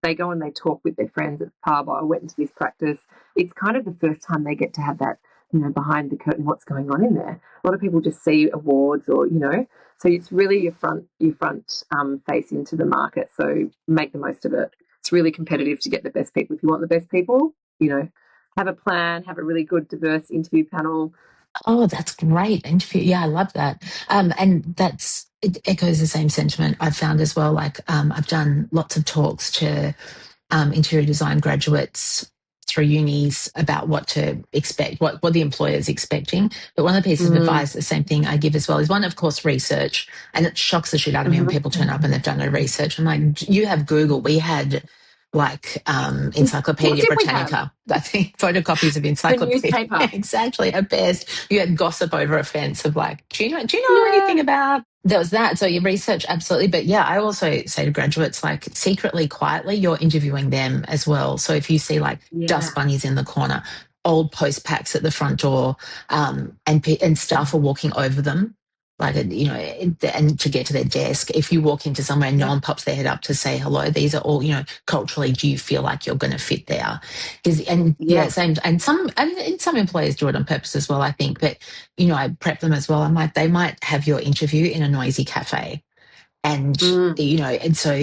they go and they talk with their friends at the pub. I went into this practice. It's kind of the first time they get to have that, you know, behind the curtain, what's going on in there. A lot of people just see awards or, you know, so it's really your front face into the market. So make the most of it. It's really competitive to get the best people. If you want the best people, you know, have a plan, have a really good diverse interview panel.
Oh, that's great. Interview. Yeah, I love that. And it echoes the same sentiment I've found as well. Like, I've done lots of talks to interior design graduates through unis about what to expect, what the employer is expecting. But one of the pieces of advice, the same thing I give as well, is one, of course, research. And it shocks the shit out of me when people turn up and they've done no research. I'm like, you have Google. We had like Encyclopedia Britannica. I think photocopies of Encyclopedia.
The newspaper.
Exactly, at best. You had gossip over a fence of like, do you know anything about? There was that. So your research, absolutely. But yeah, I also say to graduates, like, secretly, quietly, you're interviewing them as well. So if you see like dust bunnies in the corner, old post packs at the front door, and staff are walking over them, like, you know, and to get to their desk. If you walk into somewhere and no one pops their head up to say hello, these are all, you know, culturally, do you feel like you're going to fit there? Same. And some employers do it on purpose as well, I think. But, you know, I prep them as well. I'm like, they might have your interview in a noisy cafe, and you know, and so,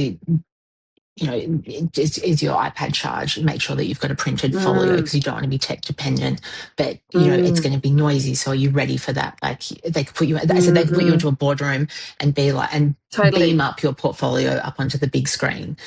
you know, is your iPad charged? Make sure that you've got a printed folio because you don't want to be tech dependent. But, you know, it's going to be noisy. So are you ready for that? Like, they could put you, I said, they could put you into a boardroom and be like, and beam up your portfolio up onto the big screen.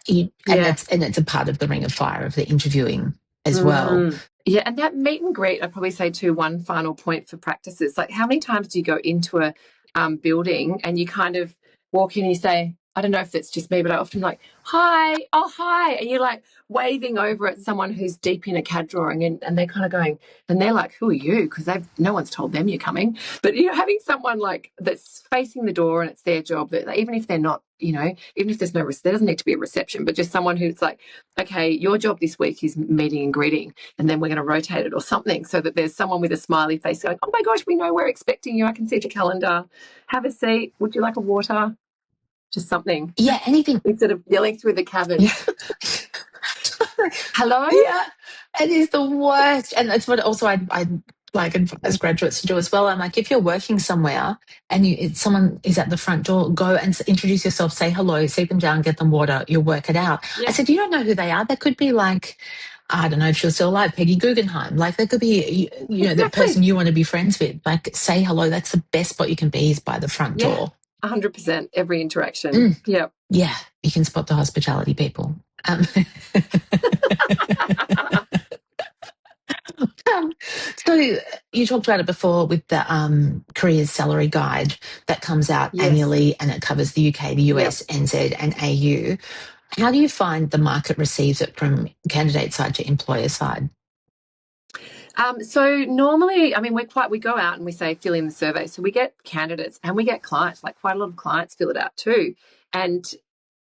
And it's a part of the ring of fire of the interviewing as well.
Yeah, and that meet and greet, I'd probably say too, one final point for practices. Like, how many times do you go into a building and you kind of walk in and you say, I don't know if it's just me, but I often like, hi, oh, hi. And you're like waving over at someone who's deep in a CAD drawing, and they're kind of going, and they're like, who are you? Because no one's told them you're coming. But, you know, having someone like that's facing the door and it's their job, that even if they're not, you know, even if there doesn't need to be a reception, but just someone who's like, okay, your job this week is meeting and greeting, and then we're going to rotate it or something, so that there's someone with a smiley face going, oh my gosh, we know we're expecting you. I can see the calendar. Have a seat. Would you like a water? Just something.
Yeah, anything.
Instead of yelling through the cabin.
Yeah.
Hello?
Yeah, it is the worst. And that's what also I like advise graduates to do as well. I'm like, if you're working somewhere and someone is at the front door, go and introduce yourself, say hello, sit them down, get them water, you'll work it out. Yeah. I said, you don't know who they are. They could be like, I don't know if she's still alive, Peggy Guggenheim. Like, that could be, you know, the person you want to be friends with. Like, say hello. That's the best spot you can be, is by the front door.
100%. Every interaction. Yeah.
Yeah. You can spot the hospitality people. So you talked about it before with the careers salary guide that comes out annually, and it covers the UK, the US, NZ and AU. How do you find the market receives it from candidate side to employer side?
So normally, I mean, we go out and we say fill in the survey. So we get candidates and we get clients, like quite a lot of clients fill it out too. And,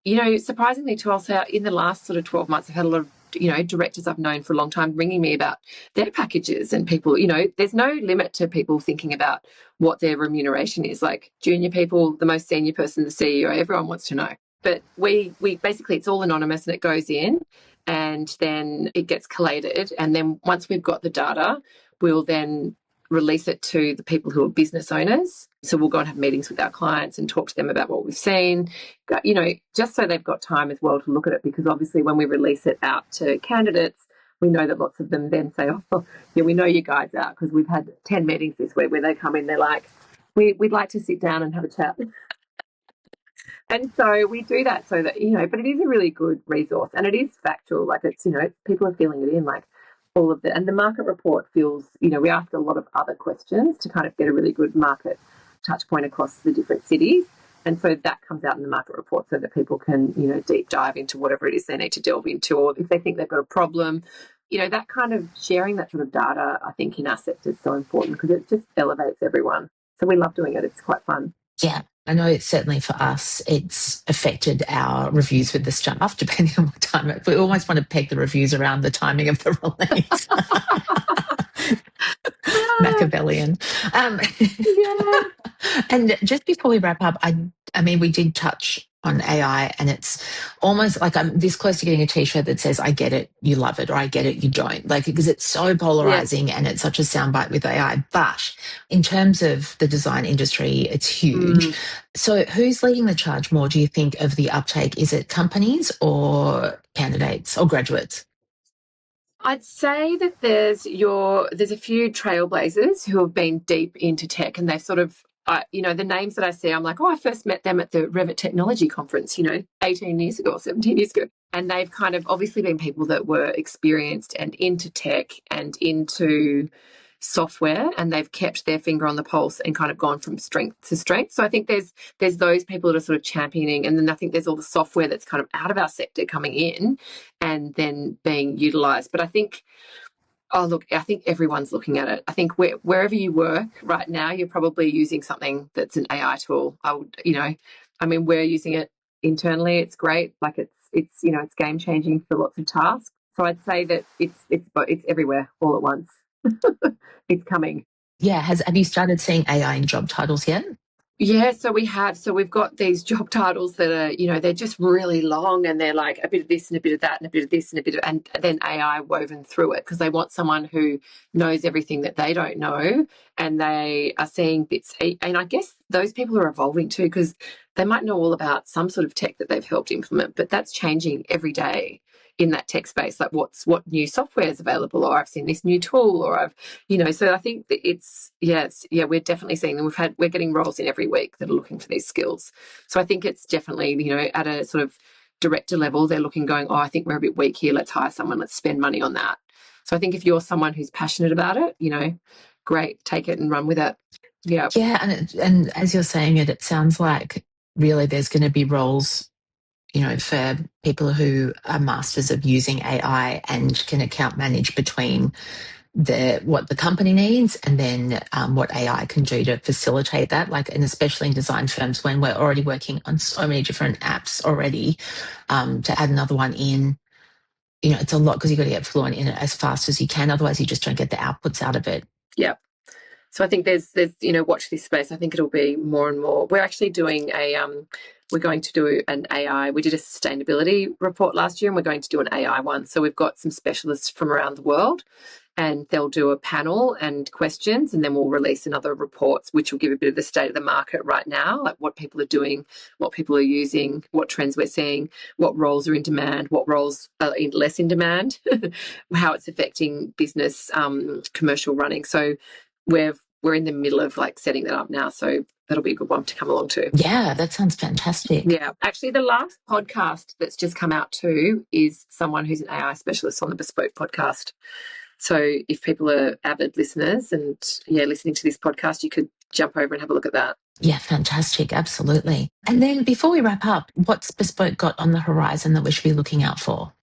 you know, surprisingly too, I'll say in the last sort of 12 months, I've had a lot of, you know, directors I've known for a long time ringing me about their packages, and people, you know, there's no limit to people thinking about what their remuneration is. Like junior people, the most senior person, the CEO, everyone wants to know. But we basically, it's all anonymous and it goes in, and then it gets collated. And then once we've got the data, we'll then release it to the people who are business owners. So we'll go and have meetings with our clients and talk to them about what we've seen, you know, just so they've got time as well to look at it. Because obviously when we release it out to candidates, we know that lots of them then say, oh, yeah, we know you guys out, because we've had 10 meetings this week where they come in, they're like, we'd like to sit down and have a chat. And so we do that so that, but it is a really good resource and it is factual. Like it's, people are filling it in, like all of the, and the market report feels, we ask a lot of other questions to kind of get a really good market touch point across the different cities. And so that comes out in the market report so that people can, deep dive into whatever it is they need to delve into, or if they think they've got a problem, that kind of sharing that sort of data, I think in our sector is so important because it just elevates everyone. So we love doing it. It's quite fun.
Yeah, I know it's certainly for us, it's affected our reviews with the staff, depending on what time. We almost want to peg the reviews around the timing of the release. Machiavellian.
Yeah.
And just before we wrap up, I mean, we did touch on AI, and it's almost like I'm this close to getting a T-shirt that says "I get it, you love it," or "I get it, you don't." Like, because it's so polarizing and it's such a soundbite with AI. But in terms of the design industry, it's huge. So, who's leading the charge more? Do you think of the uptake? Is it companies or candidates or graduates?
I'd say that there's a few trailblazers who have been deep into tech, and they sort of, the names that I see, I'm like, oh, I first met them at the Revit Technology Conference, 18 years ago or 17 years ago. And they've kind of obviously been people that were experienced and into tech and into software, and they've kept their finger on the pulse and kind of gone from strength to strength. So I think there's those people that are sort of championing, and then I think there's all the software that's kind of out of our sector coming in and then being utilized. But I think, I think everyone's looking at it. I think wherever you work right now, you're probably using something that's an AI tool. We're using it internally. It's great. Like it's game changing for lots of tasks. So I'd say that it's everywhere all at once. It's coming.
Yeah, have you started seeing AI in job titles yet?
Yeah, so we have. So we've got these job titles that are, they're just really long and they're like a bit of this and a bit of that and a bit of this and a bit of, and then AI woven through it because they want someone who knows everything that they don't know and they are seeing bits. And I guess those people are evolving too because they might know all about some sort of tech that they've helped implement, but that's changing every day in that tech space. Like what new software is available, or I've seen this new tool, or I've so I think that we're definitely seeing them. We're getting roles in every week that are looking for these skills. So I think it's definitely, at a sort of director level, they're looking going, oh, I think we're a bit weak here. Let's hire someone. Let's spend money on that. So I think if you're someone who's passionate about it, great, take it and run with it. Yeah.
Yeah. And as you're saying it sounds like really there's going to be roles, for people who are masters of using AI and can account manage between what the company needs and then what AI can do to facilitate that. Like, and especially in design firms when we're already working on so many different apps already, to add another one in, it's a lot because you've got to get fluent in it as fast as you can. Otherwise, you just don't get the outputs out of it.
Yeah. So I think there's watch this space. I think it'll be more and more. We're actually doing we're going to do an AI. We did a sustainability report last year and we're going to do an AI one. So we've got some specialists from around the world and they'll do a panel and questions and then we'll release another reports which will give a bit of the state of the market right now, like what people are doing, what people are using, what trends we're seeing, what roles are in demand, what roles are less in demand, how it's affecting business commercial running. So we're in the middle of like setting that up now. So that'll be a good one to come along to.
Yeah, that sounds fantastic.
Yeah. Actually, the last podcast that's just come out too is someone who's an AI specialist on the Bespoke podcast. So if people are avid listeners and listening to this podcast, you could jump over and have a look at that.
Yeah, fantastic. Absolutely. And then before we wrap up, what's Bespoke got on the horizon that we should be looking out for?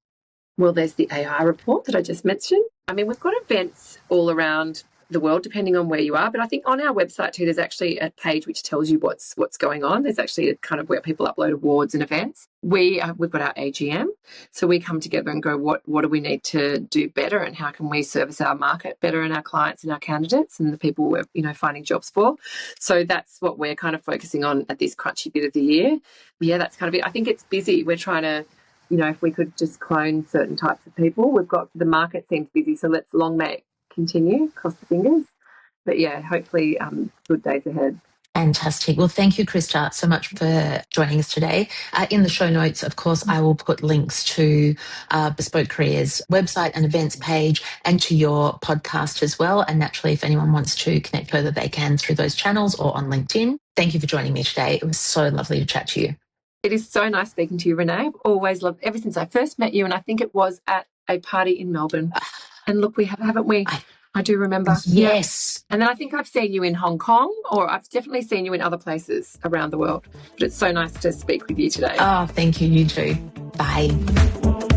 Well, there's the AI report that I just mentioned. I mean, we've got events all around the world, depending on where you are. But I think on our website too, there's actually a page which tells you what's going on. There's actually a kind of where people upload awards and events. We've got our AGM, so we come together and go, what do we need to do better, and how can we service our market better and our clients and our candidates and the people we're finding jobs for. So that's what we're kind of focusing on at this crunchy bit of the year. Yeah, that's kind of it. I think it's busy. We're trying to. If we could just clone certain types of people, we've got the market seems busy, so let's long may it continue, cross the fingers. But yeah, hopefully good days ahead.
Fantastic. Well, thank you, Krista, so much for joining us today. In the show notes, of course, I will put links to Bespoke Careers website and events page and to your podcast as well. And naturally, if anyone wants to connect further, they can through those channels or on LinkedIn. Thank you for joining me today. It was so lovely to chat to you.
It is so nice speaking to you, Renee. I've always loved, ever since I first met you, and I think it was at a party in Melbourne. And look, we have, haven't we? I do remember.
Yes.
Yeah. And then I think I've seen you in Hong Kong, or I've definitely seen you in other places around the world. But it's so nice to speak with you today.
Oh, thank you. You too. Bye.